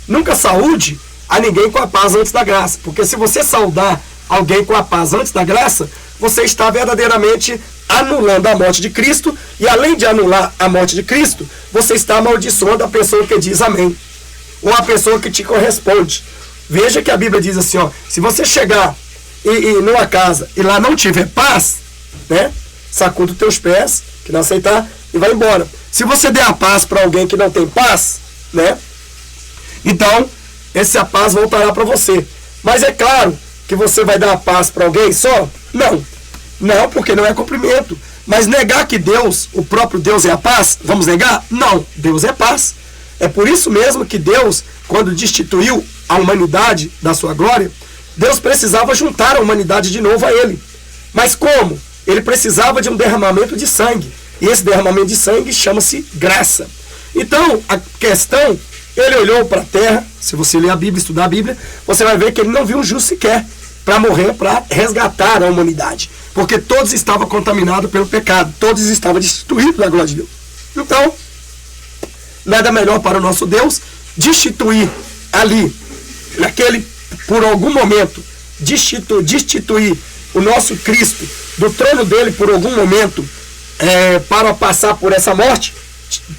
Nunca saúde a ninguém com a paz antes da graça. Porque se você saudar alguém com a paz antes da graça, você está verdadeiramente anulando a morte de Cristo. E além de anular a morte de Cristo, você está amaldiçoando a pessoa que diz amém, ou a pessoa que te corresponde. Veja que a Bíblia diz assim, ó, se você chegar numa casa e lá não tiver paz, né? Sacuda os teus pés, que não aceitar, e vai embora. Se você der a paz para alguém que não tem paz, né? Então, essa paz voltará para você. Mas é claro que você vai dar a paz para alguém só? Não. Não, porque não é cumprimento. Mas negar que Deus, o próprio Deus é a paz, vamos negar? Não, Deus é paz. É por isso mesmo que Deus, quando destituiu a humanidade da sua glória, Deus precisava juntar a humanidade de novo a Ele. Mas como? Ele precisava de um derramamento de sangue. E esse derramamento de sangue chama-se graça. Então, a questão, ele olhou para a terra, se você ler a Bíblia, estudar a Bíblia, você vai ver que ele não viu um justo sequer para morrer, para resgatar a humanidade. Porque todos estavam contaminados pelo pecado, todos estavam destituídos da glória de Deus. Então, nada melhor para o nosso Deus destituir ali, por algum momento, destituir o nosso Cristo do trono dele por algum momento, para passar por essa morte,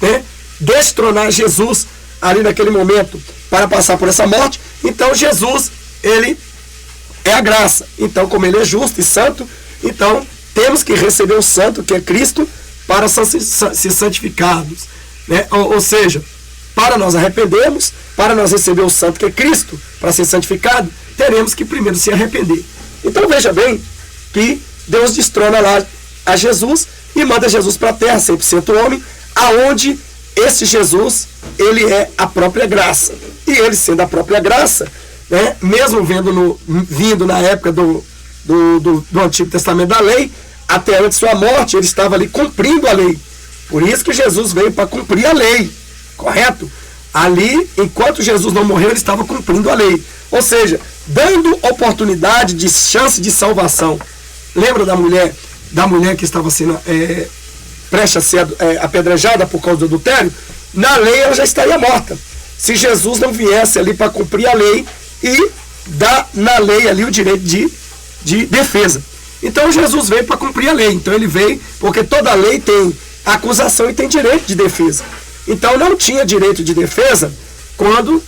né? Destronar Jesus ali naquele momento para passar por essa morte. Então Jesus, ele é a graça. Então, como ele é justo e santo, então temos que receber o santo, que é Cristo, para ser santificados, né? Ou seja, para nós arrependermos, para nós receber o santo, que é Cristo, para ser santificado, teremos que primeiro se arrepender. Então veja bem que Deus destrona lá a Jesus e manda Jesus para a terra, 100% homem, aonde esse Jesus, ele é a própria graça. E ele sendo a própria graça, né, mesmo vindo na época do Antigo Testamento da lei, até antes de sua morte, ele estava ali cumprindo a lei. Por isso que Jesus veio para cumprir a lei, correto? Ali, enquanto Jesus não morreu, ele estava cumprindo a lei. Ou seja, dando oportunidade de chance de salvação. Lembra da mulher que estava sendo prestes a ser apedrejada por causa do adultério? Na lei ela já estaria morta. Se Jesus não viesse ali para cumprir a lei e dar na lei ali o direito de defesa. Então Jesus veio para cumprir a lei. Então ele veio porque toda lei tem acusação e tem direito de defesa. Então não tinha direito de defesa quando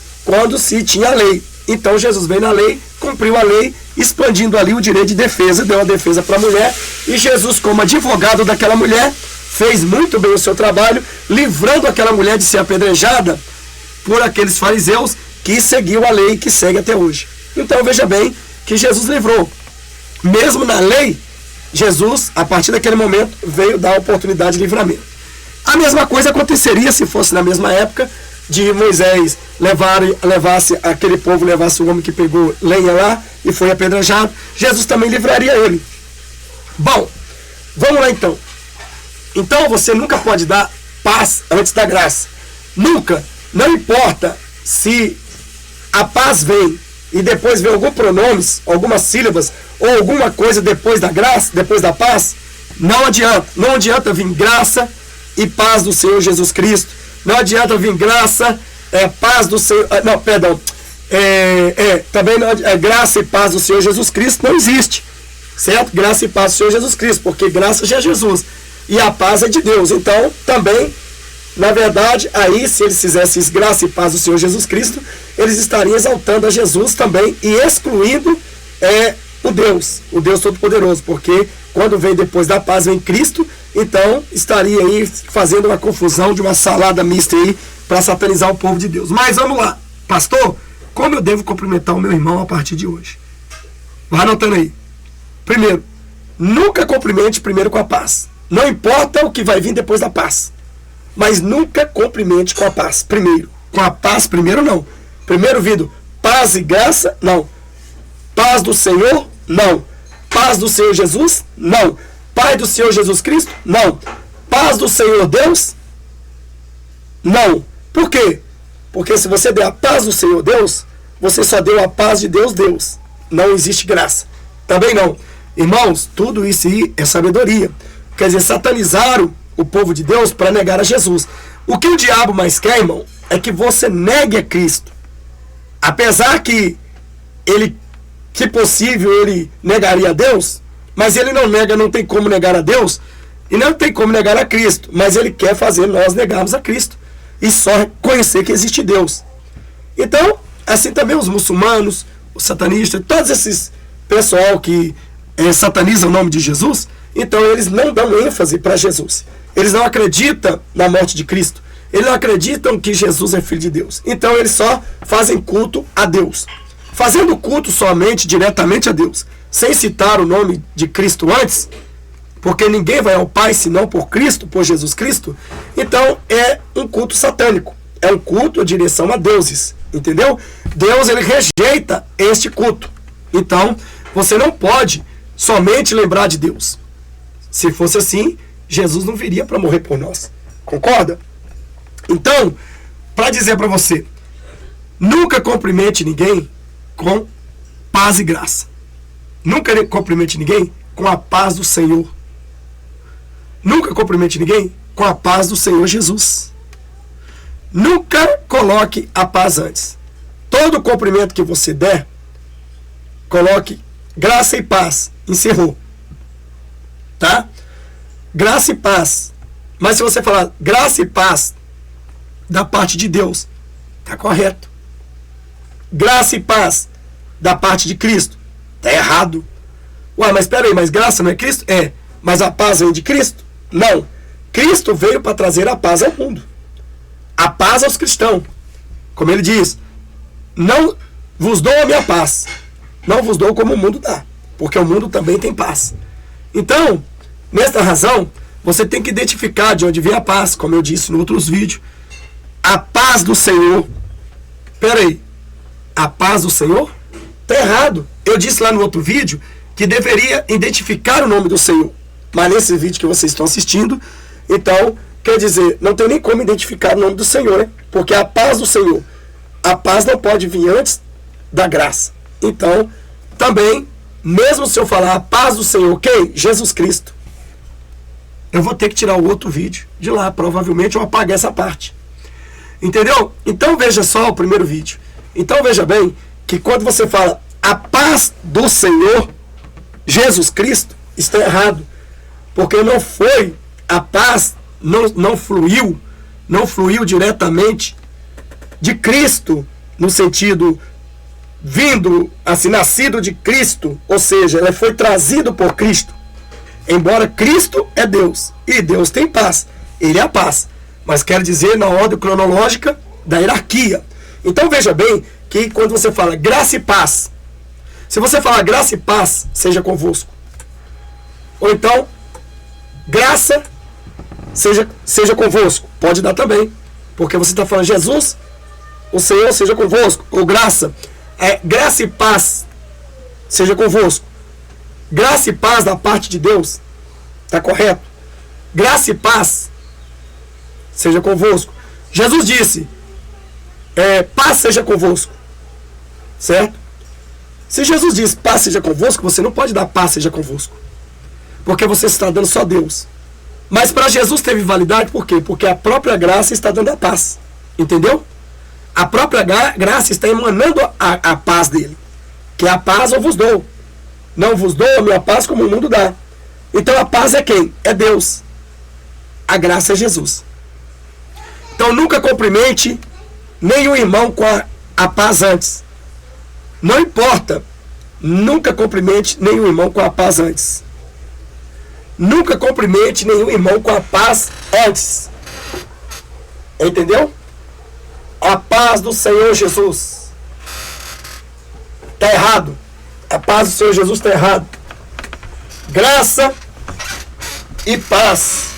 se tinha a lei. Então Jesus veio na lei, cumpriu a lei, expandindo ali o direito de defesa, deu a defesa para a mulher, e Jesus, como advogado daquela mulher, fez muito bem o seu trabalho, livrando aquela mulher de ser apedrejada por aqueles fariseus que seguiam a lei e que segue até hoje. Então veja bem que Jesus livrou. Mesmo na lei, Jesus, a partir daquele momento, veio dar a oportunidade de livramento. A mesma coisa aconteceria se fosse na mesma época de Moisés levasse aquele povo, levasse o homem que pegou lenha lá e foi apedrejado. Jesus também livraria ele. Bom, vamos lá então. Então você nunca pode dar paz antes da graça. Nunca. Não importa se a paz vem e depois vem algum pronomes, algumas sílabas ou alguma coisa depois da graça, depois da paz. Não adianta. Não adianta vir graça e paz do Senhor Jesus Cristo. Não adianta vir graça, paz do Senhor... Não, perdão. Também não, graça e paz do Senhor Jesus Cristo não existe. Certo? Graça e paz do Senhor Jesus Cristo, porque graça já é Jesus. E a paz é de Deus. Então, também, na verdade, aí, se eles fizessem graça e paz do Senhor Jesus Cristo, eles estariam exaltando a Jesus também e excluindo o Deus Todo-Poderoso. Porque quando vem depois da paz, vem Cristo, então estaria aí fazendo uma confusão de uma salada mista aí para satanizar o povo de Deus. Mas vamos lá, pastor, como eu devo cumprimentar o meu irmão a partir de hoje? Vai anotando aí. Primeiro, nunca cumprimente primeiro com a paz. Não importa o que vai vir depois da paz, mas nunca cumprimente com a paz primeiro. Com a paz primeiro não. Primeiro vindo paz e graça, não. Paz do Senhor, não. Paz do Senhor Jesus, não. Pai do Senhor Jesus Cristo, não. Paz do Senhor Deus, não. Por quê? Porque se você der a paz do Senhor Deus, você só deu a paz de Deus, Deus. Não existe graça. Também não. Irmãos, tudo isso aí é sabedoria. Quer dizer, satanizaram o povo de Deus para negar a Jesus. O que o diabo mais quer, irmão, é que você negue a Cristo. Apesar que ele, se possível, ele negaria a Deus, mas ele não nega, não tem como negar a Deus, e não tem como negar a Cristo, mas ele quer fazer nós negarmos a Cristo, e só reconhecer que existe Deus. Então, assim também os muçulmanos, os satanistas, todas essas pessoal que sataniza o nome de Jesus, então eles não dão ênfase para Jesus. Eles não acreditam na morte de Cristo. Eles não acreditam que Jesus é filho de Deus. Então eles só fazem culto a Deus. Fazendo culto somente, diretamente a Deus, sem citar o nome de Cristo antes, porque ninguém vai ao Pai senão por Cristo, por Jesus Cristo, então é um culto satânico. É um culto em direção a deuses. Entendeu? Deus, ele rejeita este culto. Então, você não pode somente lembrar de Deus. Se fosse assim, Jesus não viria para morrer por nós. Concorda? Então, para dizer para você, nunca cumprimente ninguém com paz e graça. Nunca cumprimente ninguém com a paz do Senhor. Nunca cumprimente ninguém com a paz do Senhor Jesus. Nunca coloque a paz antes. Todo cumprimento que você der, coloque graça e paz. Encerrou. Tá? Graça e paz. Mas se você falar graça e paz da parte de Deus, tá correto. Graça e paz da parte de Cristo, tá errado. Ué, mas espera aí, mas graça não é Cristo? É. Mas a paz vem de Cristo? Não. Cristo veio para trazer a paz ao mundo. A paz aos cristãos. Como ele diz, não vos dou a minha paz, não vos dou como o mundo dá, porque o mundo também tem paz. Então, nesta razão, você tem que identificar de onde vem a paz, como eu disse em outros vídeos. A paz do Senhor. Peraí, a paz do Senhor? Está errado. Eu disse lá no outro vídeo que deveria identificar o nome do Senhor. Mas nesse vídeo que vocês estão assistindo, então, quer dizer, não tem nem como identificar o nome do Senhor, né? Porque a paz do Senhor, a paz não pode vir antes da graça. Então, também, mesmo se eu falar a paz do Senhor, quem? Jesus Cristo, eu vou ter que tirar o outro vídeo de lá, provavelmente eu apagar essa parte. Entendeu? Então veja só o primeiro vídeo. Então veja bem que quando você fala a paz do Senhor, Jesus Cristo, está errado. Porque não foi a paz, não fluiu diretamente de Cristo, no sentido vindo, assim, nascido de Cristo, ou seja, ela foi trazido por Cristo. Embora Cristo é Deus, e Deus tem paz, ele é a paz, mas quer dizer na ordem cronológica da hierarquia. Então veja bem que quando você fala graça e paz, se você falar graça e paz, seja convosco, ou então graça seja convosco, pode dar também, porque você está falando Jesus, o Senhor seja convosco, ou graça e paz seja convosco. Graça e paz da parte de Deus, está correto? Graça e paz seja convosco. Jesus disse, paz seja convosco, certo? Se Jesus diz paz seja convosco, você não pode dar paz seja convosco, porque você está dando só Deus. Mas para Jesus teve validade, por quê? Porque a própria graça está dando a paz, entendeu? A própria graça está emanando a paz dele, que a paz eu vos dou. Não vos dou a minha paz como o mundo dá. Então a paz é quem? É Deus. A graça é Jesus. Então nunca cumprimente nenhum irmão com a paz antes. Não importa. Nunca cumprimente nenhum irmão com a paz antes. Nunca cumprimente nenhum irmão com a paz antes. Entendeu? A paz do Senhor Jesus. Está errado. A paz do Senhor Jesus está errado. Graça e paz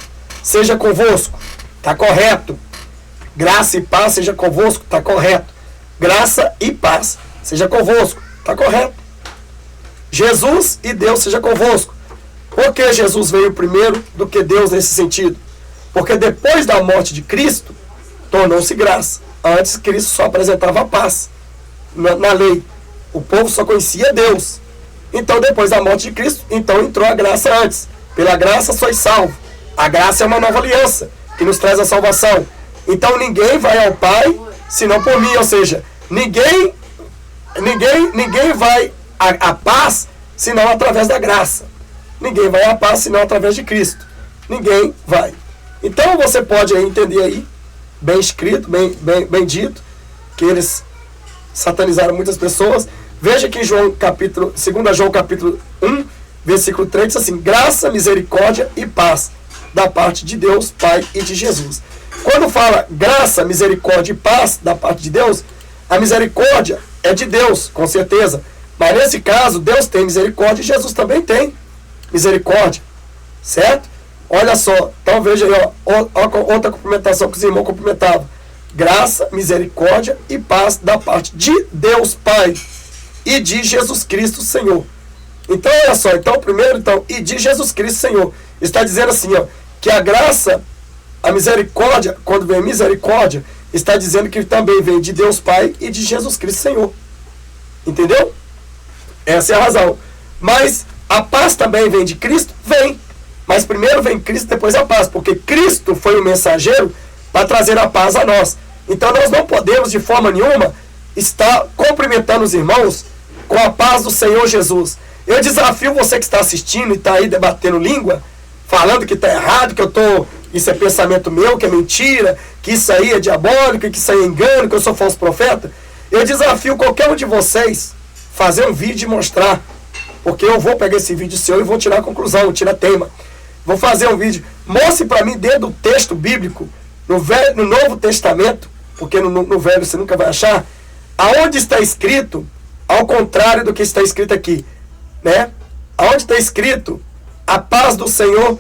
seja convosco. Está correto. Graça e paz seja convosco. Está correto. Graça e paz seja convosco. Está correto. Jesus e Deus seja convosco. Por que Jesus veio primeiro do que Deus nesse sentido? Porque depois da morte de Cristo, tornou-se graça. Antes, Cristo só apresentava a paz na lei. O povo só conhecia Deus. Então, depois da morte de Cristo, então entrou a graça antes. Pela graça sois salvos. A graça é uma nova aliança que nos traz a salvação. Então, ninguém vai ao Pai senão por mim. Ou seja, ninguém vai à paz senão através da graça. Ninguém vai à paz senão através de Cristo. Ninguém vai. Então, você pode aí entender aí, bem escrito, bem dito, que eles satanizaram muitas pessoas. Veja que em João capítulo, 2 João capítulo 1, versículo 3, diz assim: graça, misericórdia e paz da parte de Deus, Pai e de Jesus. Quando fala graça, misericórdia e paz da parte de Deus, a misericórdia é de Deus, com certeza. Mas nesse caso, Deus tem misericórdia e Jesus também tem misericórdia. Certo? Olha só, então veja aí, outra cumprimentação que os irmãos cumprimentavam. Graça, misericórdia e paz da parte de Deus Pai e de Jesus Cristo Senhor. Então olha só, então primeiro, e de Jesus Cristo Senhor. Está dizendo assim, ó, que a graça, a misericórdia, quando vem misericórdia, está dizendo que também vem de Deus Pai e de Jesus Cristo Senhor. Entendeu? Essa é a razão. Mas a paz também vem de Cristo? Vem. Mas primeiro vem Cristo, depois a paz. Porque Cristo foi o mensageiro para trazer a paz a nós. Então nós não podemos de forma nenhuma estar cumprimentando os irmãos com a paz do Senhor Jesus. Eu desafio você que está assistindo e está aí debatendo língua, falando que está errado, que isso é pensamento meu, que é mentira, que isso aí é diabólico, que isso aí é engano, que eu sou falso profeta. Eu desafio qualquer um de vocês fazer um vídeo e mostrar. Porque eu vou pegar esse vídeo seu e vou tirar a conclusão, vou tirar tema. Vou fazer um vídeo. Mostre para mim dentro do texto bíblico, no Novo Testamento, porque no Velho você nunca vai achar, aonde está escrito, ao contrário do que está escrito aqui, né? Aonde está escrito a paz do Senhor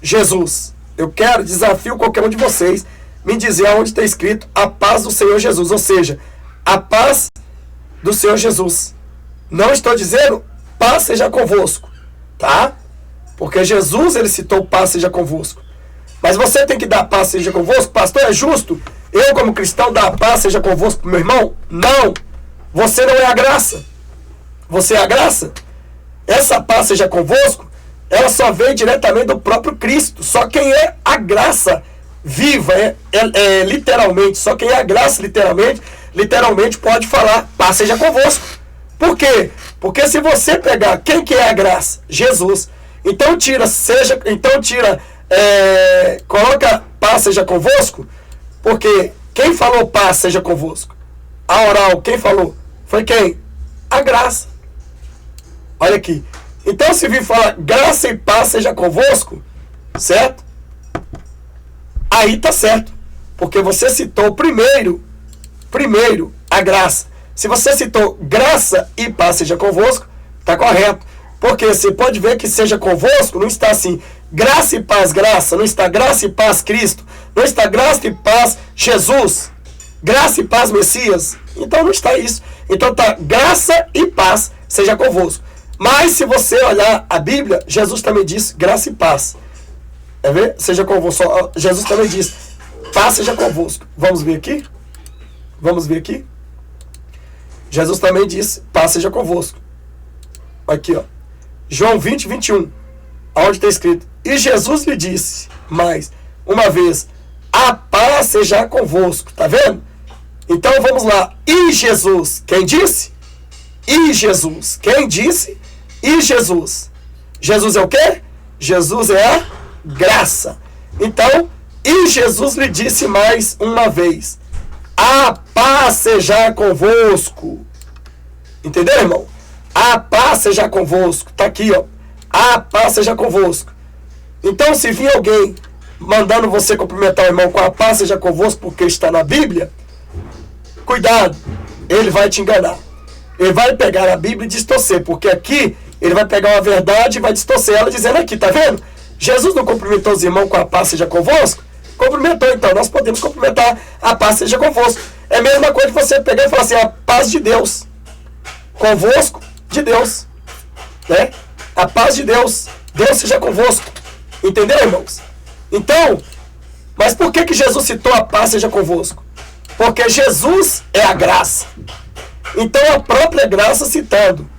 Jesus. Eu desafio qualquer um de vocês me dizer aonde está escrito a paz do Senhor Jesus, ou seja, a paz do Senhor Jesus. Não estou dizendo paz seja convosco, tá? Porque Jesus, ele citou paz seja convosco. Mas você tem que dar paz seja convosco? Pastor, é justo eu como cristão dar paz seja convosco pro meu irmão? Não! Você não é a graça. Você é a graça. Essa paz seja convosco, ela só vem diretamente do próprio Cristo. Só quem é a graça viva, literalmente, só quem é a graça literalmente pode falar paz seja convosco. Por quê? Porque se você pegar quem que é a graça? Jesus. Então coloca paz seja convosco, porque quem falou paz seja convosco? A oral, quem falou? Foi quem? A graça. Olha aqui. Então se vir falar graça e paz seja convosco, certo? Aí tá certo. Porque você citou primeiro a graça. Se você citou graça e paz seja convosco, tá correto. Porque você pode ver que seja convosco, não está assim, graça e paz, graça, não está graça e paz Cristo, não está graça e paz Jesus, graça e paz Messias. Então não está isso. Então tá graça e paz seja convosco. Mas se você olhar a Bíblia, Jesus também diz graça e paz. É ver? Seja convosco. Jesus também diz paz seja convosco. Vamos ver aqui? Vamos ver aqui? Jesus também diz paz seja convosco. Aqui, ó. João 20, 21. Onde está escrito: e Jesus lhe disse mais uma vez: a paz seja convosco. Tá vendo? Então vamos lá. E Jesus, quem disse? E Jesus, quem disse? E Jesus. Jesus é o quê? Jesus é a graça. Então, e Jesus lhe disse mais uma vez: a paz seja convosco. Entendeu, irmão? A paz seja convosco. Tá aqui, ó. A paz seja convosco. Então, se vir alguém mandando você cumprimentar o irmão com a paz seja convosco porque está na Bíblia, cuidado, ele vai te enganar. Ele vai pegar a Bíblia e distorcer, porque aqui ele vai pegar uma verdade e vai distorcer ela, dizendo aqui, tá vendo? Jesus não cumprimentou os irmãos com a paz seja convosco? Cumprimentou, então nós podemos cumprimentar a paz seja convosco. É a mesma coisa que você pegar e falar assim, a paz de Deus. Convosco de Deus. Né? A paz de Deus. Deus seja convosco. Entendeu, irmãos? Então, mas por que Jesus citou a paz seja convosco? Porque Jesus é a graça. Então a própria graça citando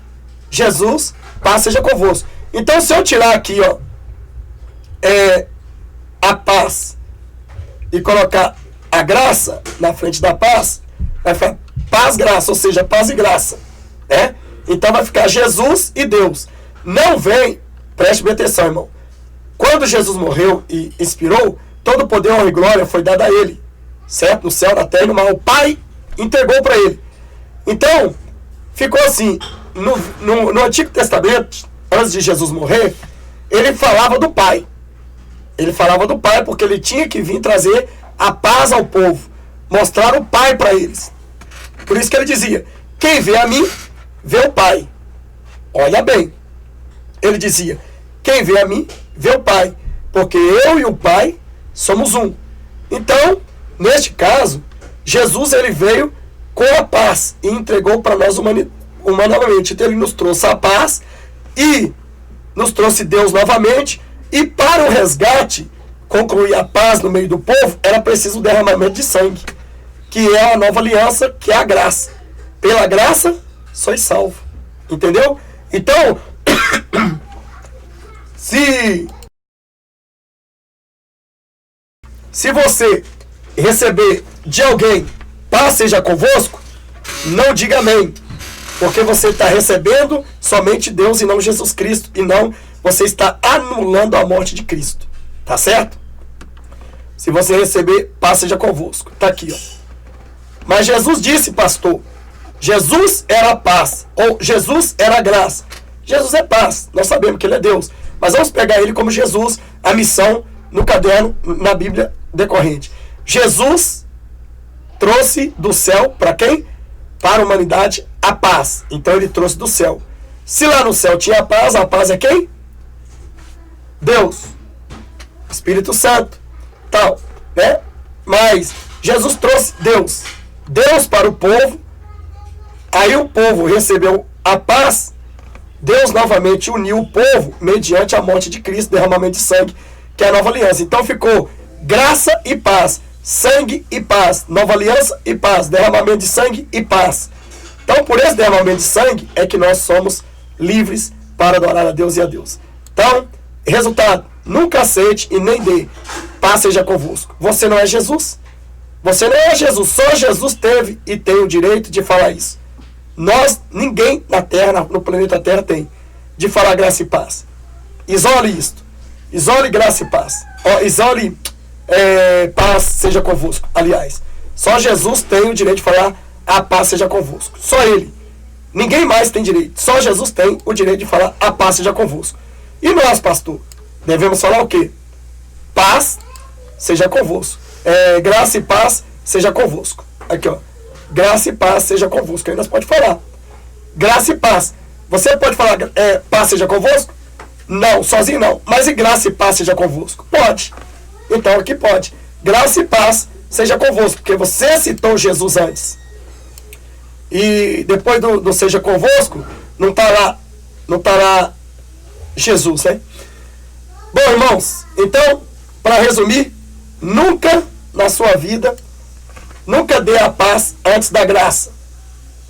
Jesus, paz seja convosco. Então se eu tirar aqui, ó, a paz e colocar a graça na frente da paz, vai ficar paz, graça, ou seja, paz e graça, né? Então vai ficar Jesus e Deus. Não vem, preste bem atenção, irmão. Quando Jesus morreu e expirou, todo poder, honra e glória foi dado a ele, certo? No céu, na terra e no mar. O Pai entregou para ele. Então, ficou assim, no Antigo Testamento, antes de Jesus morrer, ele falava do Pai. Ele falava do Pai porque ele tinha que vir trazer a paz ao povo, mostrar o Pai para eles. Por isso que ele dizia, quem vê a mim, vê o Pai. Olha bem, ele dizia, quem vê a mim, vê o Pai, porque eu e o Pai somos um. Então, neste caso, Jesus ele veio com a paz e entregou para nós humanamente. Então ele nos trouxe a paz e nos trouxe Deus novamente. E para o resgate, concluir a paz no meio do povo, era preciso o derramamento de sangue, que é a nova aliança, que é a graça. Pela graça, sois salvo. Entendeu? Então, se você receber de alguém, paz seja convosco, não diga amém, porque você está recebendo somente Deus e não Jesus Cristo, e não, você está anulando a morte de Cristo, tá certo? Se você receber, paz seja convosco, tá aqui, ó. Mas Jesus disse, pastor, Jesus era a paz, ou Jesus era a graça. Jesus é paz, nós sabemos que ele é Deus, mas vamos pegar ele como Jesus, a missão no caderno, na Bíblia decorrente. Jesus trouxe do céu para quem? Para a humanidade a paz. Então ele trouxe do céu. Se lá no céu tinha a paz é quem? Deus, Espírito Santo, tal, né? Mas Jesus trouxe Deus para o povo. Aí o povo recebeu a paz. Deus novamente uniu o povo mediante a morte de Cristo, derramamento de sangue, que é a nova aliança. Então ficou graça e paz, sangue e paz, nova aliança e paz, derramamento de sangue e paz. Então, por esse derramamento de sangue é que nós somos livres para adorar a Deus e a Deus. Então, resultado, nunca aceite e nem dê. Paz seja convosco. Você não é Jesus. Você não é Jesus. Só Jesus teve e tem o direito de falar isso. Ninguém na Terra, no planeta Terra tem, de falar graça e paz. Isole isto. Isole graça e paz. Isole paz seja convosco. Aliás, só Jesus tem o direito de falar a paz seja convosco. Só ele. Ninguém mais tem direito. Só Jesus tem o direito de falar a paz seja convosco. E nós, pastor, devemos falar o quê? Paz seja convosco. Graça e paz seja convosco. Aqui, ó. Graça e paz seja convosco. Aí nós pode falar. Graça e paz. Você pode falar paz seja convosco? Não, sozinho não. Mas e graça e paz seja convosco? Pode. Então aqui pode. Graça e paz seja convosco. Porque você citou Jesus antes. E depois do seja convosco, não está lá Jesus, né? Bom, irmãos, então, para resumir, nunca na sua vida, nunca dê a paz antes da graça,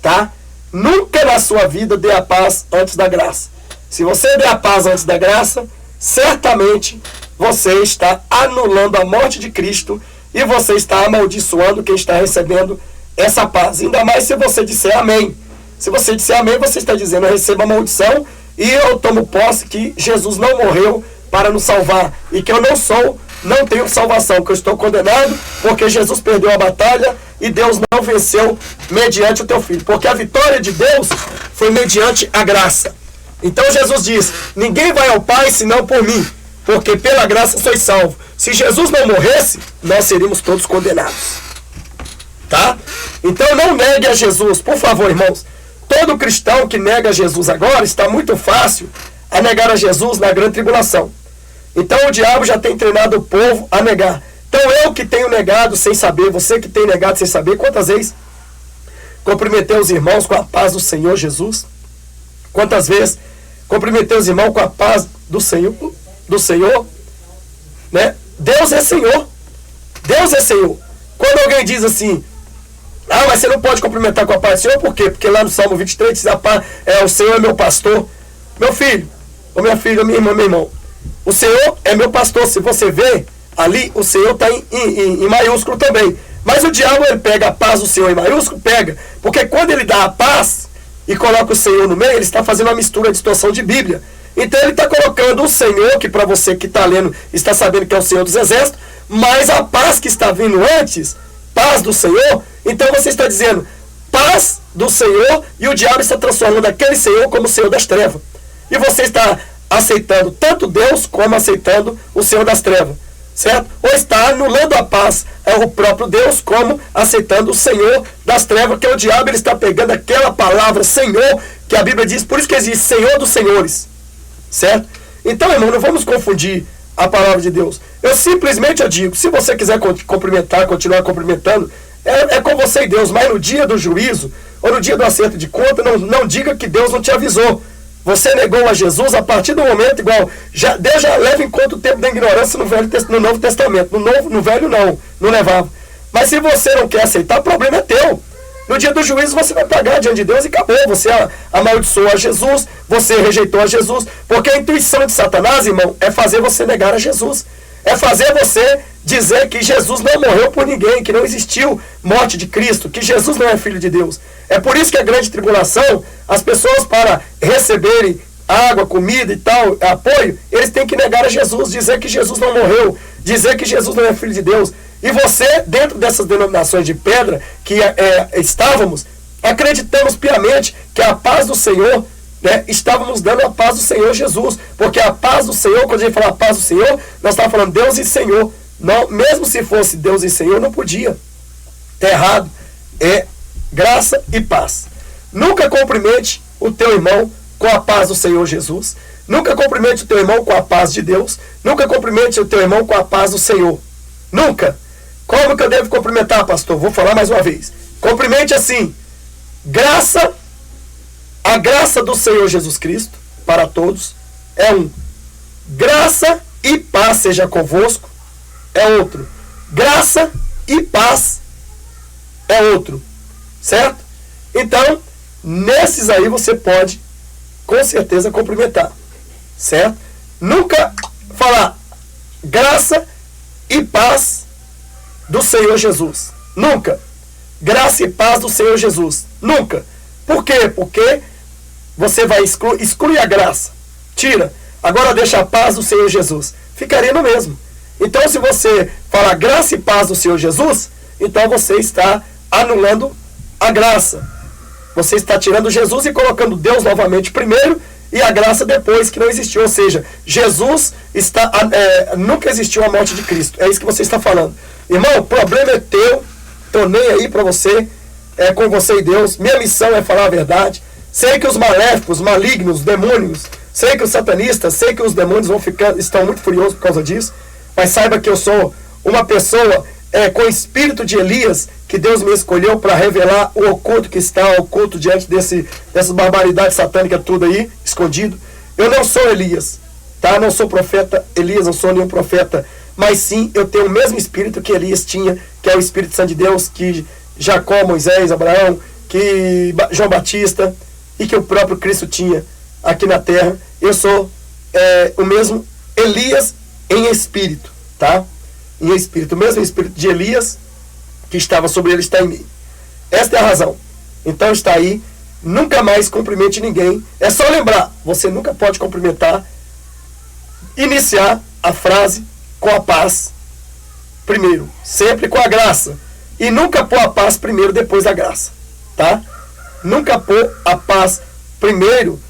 tá? Nunca na sua vida dê a paz antes da graça. Se você der a paz antes da graça, certamente você está anulando a morte de Cristo e você está amaldiçoando quem está recebendo essa paz. Ainda mais se você disser amém. Se você disser amém, você está dizendo, eu recebo a maldição e eu tomo posse que Jesus não morreu para nos salvar e que eu não tenho salvação, que eu estou condenado porque Jesus perdeu a batalha e Deus não venceu mediante o teu filho, porque a vitória de Deus foi mediante a graça. Então Jesus diz, ninguém vai ao Pai senão por mim, porque pela graça sois salvo. Se Jesus não morresse, nós seríamos todos condenados, tá? Então não negue a Jesus, por favor, irmãos. Todo cristão que nega Jesus agora, está muito fácil a negar a Jesus na grande tribulação. Então o diabo já tem treinado o povo a negar. Então eu que tenho negado sem saber, você que tem negado sem saber, quantas vezes cumprimentei os irmãos com a paz do Senhor Jesus? Quantas vezes cumprimentei os irmãos com a paz do Senhor? Né? Deus é Senhor. Deus é Senhor. Quando alguém diz assim, mas você não pode cumprimentar com a paz do Senhor, por quê? Porque lá no Salmo 23 diz, o Senhor é meu pastor. Meu filho, ou minha filha, minha irmã, meu irmão, o Senhor é meu pastor. Se você vê ali, o Senhor está em maiúsculo também. Mas o diabo, ele pega a paz do Senhor em maiúsculo, pega. Porque quando ele dá a paz e coloca o Senhor no meio, ele está fazendo uma mistura, uma distorção de Bíblia. Então ele está colocando o Senhor, que para você que está lendo, está sabendo que é o Senhor dos Exércitos, mas a paz que está vindo antes, paz do Senhor, então você está dizendo, paz do Senhor e o diabo está transformando aquele Senhor como o Senhor das trevas. E você está aceitando tanto Deus como aceitando o Senhor das trevas, certo? Ou está anulando a paz o próprio Deus como aceitando o Senhor das trevas, que é o diabo. Ele está pegando aquela palavra Senhor, que a Bíblia diz, por isso que existe Senhor dos Senhores, certo? Então, irmão, não vamos confundir a palavra de Deus. Eu simplesmente digo, se você quiser cumprimentar, continuar cumprimentando, é com você e Deus, mas no dia do juízo, ou no dia do acerto de conta, não diga que Deus não te avisou. Você negou a Jesus a partir do momento, igual, Deus já leva em conta o tempo da ignorância no Novo Testamento. No Velho não levava. Mas se você não quer aceitar, o problema é teu. No dia do juízo você vai pagar diante de Deus e acabou. Você amaldiçoou a Jesus, você rejeitou a Jesus, porque a intuição de Satanás, irmão, é fazer você negar a Jesus. É fazer você dizer que Jesus não morreu por ninguém, que não existiu morte de Cristo, que Jesus não é filho de Deus. É por isso que a grande tribulação, as pessoas para receberem água, comida e tal, apoio, eles têm que negar a Jesus, dizer que Jesus não morreu, dizer que Jesus não é filho de Deus. E você, dentro dessas denominações de pedra que estávamos, acreditamos piamente que a paz do Senhor, estávamos dando a paz do Senhor Jesus, porque a paz do Senhor, quando a gente fala a paz do Senhor, nós estávamos falando Deus e Senhor. Não, mesmo se fosse Deus e Senhor, não podia. Está errado. É graça e paz. Nunca cumprimente o teu irmão com a paz do Senhor Jesus. Nunca cumprimente o teu irmão com a paz de Deus. Nunca cumprimente o teu irmão com a paz do Senhor. Nunca. Como que eu devo cumprimentar, pastor? Vou falar mais uma vez. Cumprimente assim. A graça do Senhor Jesus Cristo para todos é um. Graça e paz seja convosco é outro. Graça e paz é outro. Certo? Então, nesses aí você pode, com certeza, cumprimentar. Certo? Nunca falar graça e paz do Senhor Jesus. Nunca. Graça e paz do Senhor Jesus. Nunca. Por quê? Porque você vai excluir a graça. Tira. Agora deixa a paz do Senhor Jesus. Ficaria no mesmo. Então, se você falar graça e paz do Senhor Jesus, então você está anulando a graça. Você está tirando Jesus e colocando Deus novamente primeiro e a graça depois, que não existiu. Ou seja, Jesus nunca existiu a morte de Cristo. É isso que você está falando. Irmão, o problema é teu. Estou nem aí para você. É com você e Deus. Minha missão é falar a verdade. Sei que os maléficos, malignos, demônios, sei que os satanistas, sei que os demônios estão muito furiosos por causa disso. Mas saiba que eu sou uma pessoa com o espírito de Elias, que Deus me escolheu para revelar o oculto que está oculto diante dessas barbaridades satânicas tudo aí, escondido. Eu não sou Elias, tá? Não sou profeta Elias, não sou nenhum profeta, mas sim, eu tenho o mesmo espírito que Elias tinha, que é o Espírito Santo de Deus, que Jacó, Moisés, Abraão, que João Batista e que o próprio Cristo tinha aqui na terra. Eu sou o mesmo Elias em espírito, tá? Em espírito, o mesmo espírito de Elias que estava sobre ele está em mim. Esta é a razão. Então está aí. Nunca mais cumprimente ninguém. É só lembrar, você nunca pode cumprimentar, iniciar a frase com a paz primeiro, sempre com a graça. E nunca pôr a paz primeiro depois da graça, tá? Nunca pôr a paz primeiro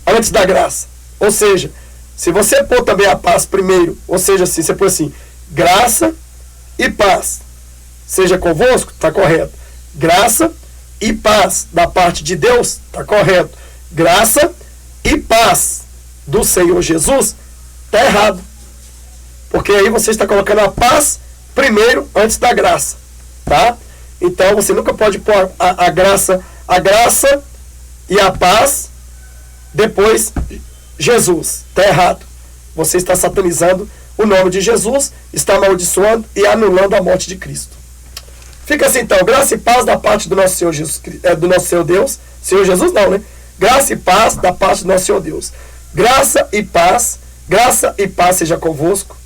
antes da graça. Ou seja, se você pôr também a paz primeiro, ou seja, se você pôr assim, graça e paz seja convosco, está correto. Graça e paz da parte de Deus, está correto. Graça e paz do Senhor Jesus, está errado. Porque aí você está colocando a paz primeiro antes da graça, tá? Então você nunca pode pôr a graça e a paz depois Jesus. Está errado. Você está satanizando o nome de Jesus, está amaldiçoando e anulando a morte de Cristo. Fica assim então, graça e paz da parte do nosso Senhor Jesus, do nosso Senhor Deus. Senhor Jesus não, né? Graça e paz da parte do nosso Senhor Deus. Graça e paz seja convosco.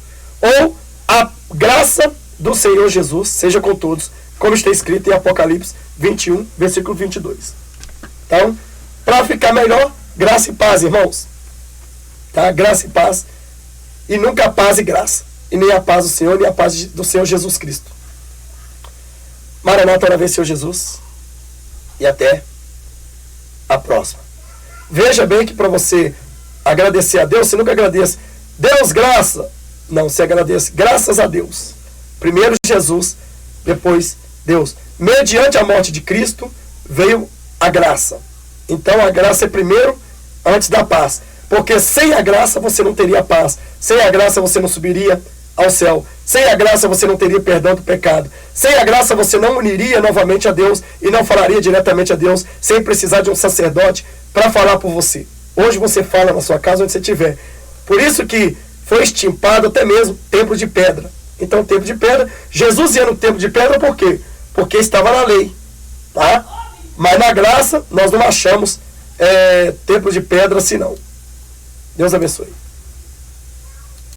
Ou a graça do Senhor Jesus seja com todos, como está escrito em Apocalipse 21, versículo 22. Então, para ficar melhor, graça e paz, irmãos. Tá? Graça e paz. E nunca paz e graça. E nem a paz do Senhor, nem a paz do Senhor Jesus Cristo. Maranata, ora vem, Senhor Jesus. e até a próxima. Veja bem que para você agradecer a Deus, você nunca agradece Deus, graça. Não, você agradece graças a Deus. Primeiro Jesus, depois Deus. Mediante a morte de Cristo veio a graça. Então a graça é primeiro antes da paz. Porque sem a graça você não teria paz. Sem a graça você não subiria ao céu. Sem a graça você não teria perdão do pecado. Sem a graça você não uniria novamente a Deus e não falaria diretamente a Deus sem precisar de um sacerdote para falar por você. Hoje você fala na sua casa onde você estiver. Por isso que foi extirpado até mesmo templo de pedra. Então o templo de pedra, Jesus ia no templo de pedra por quê? Porque estava na lei. Tá? Mas na graça nós não achamos templo de pedra assim não. Deus abençoe.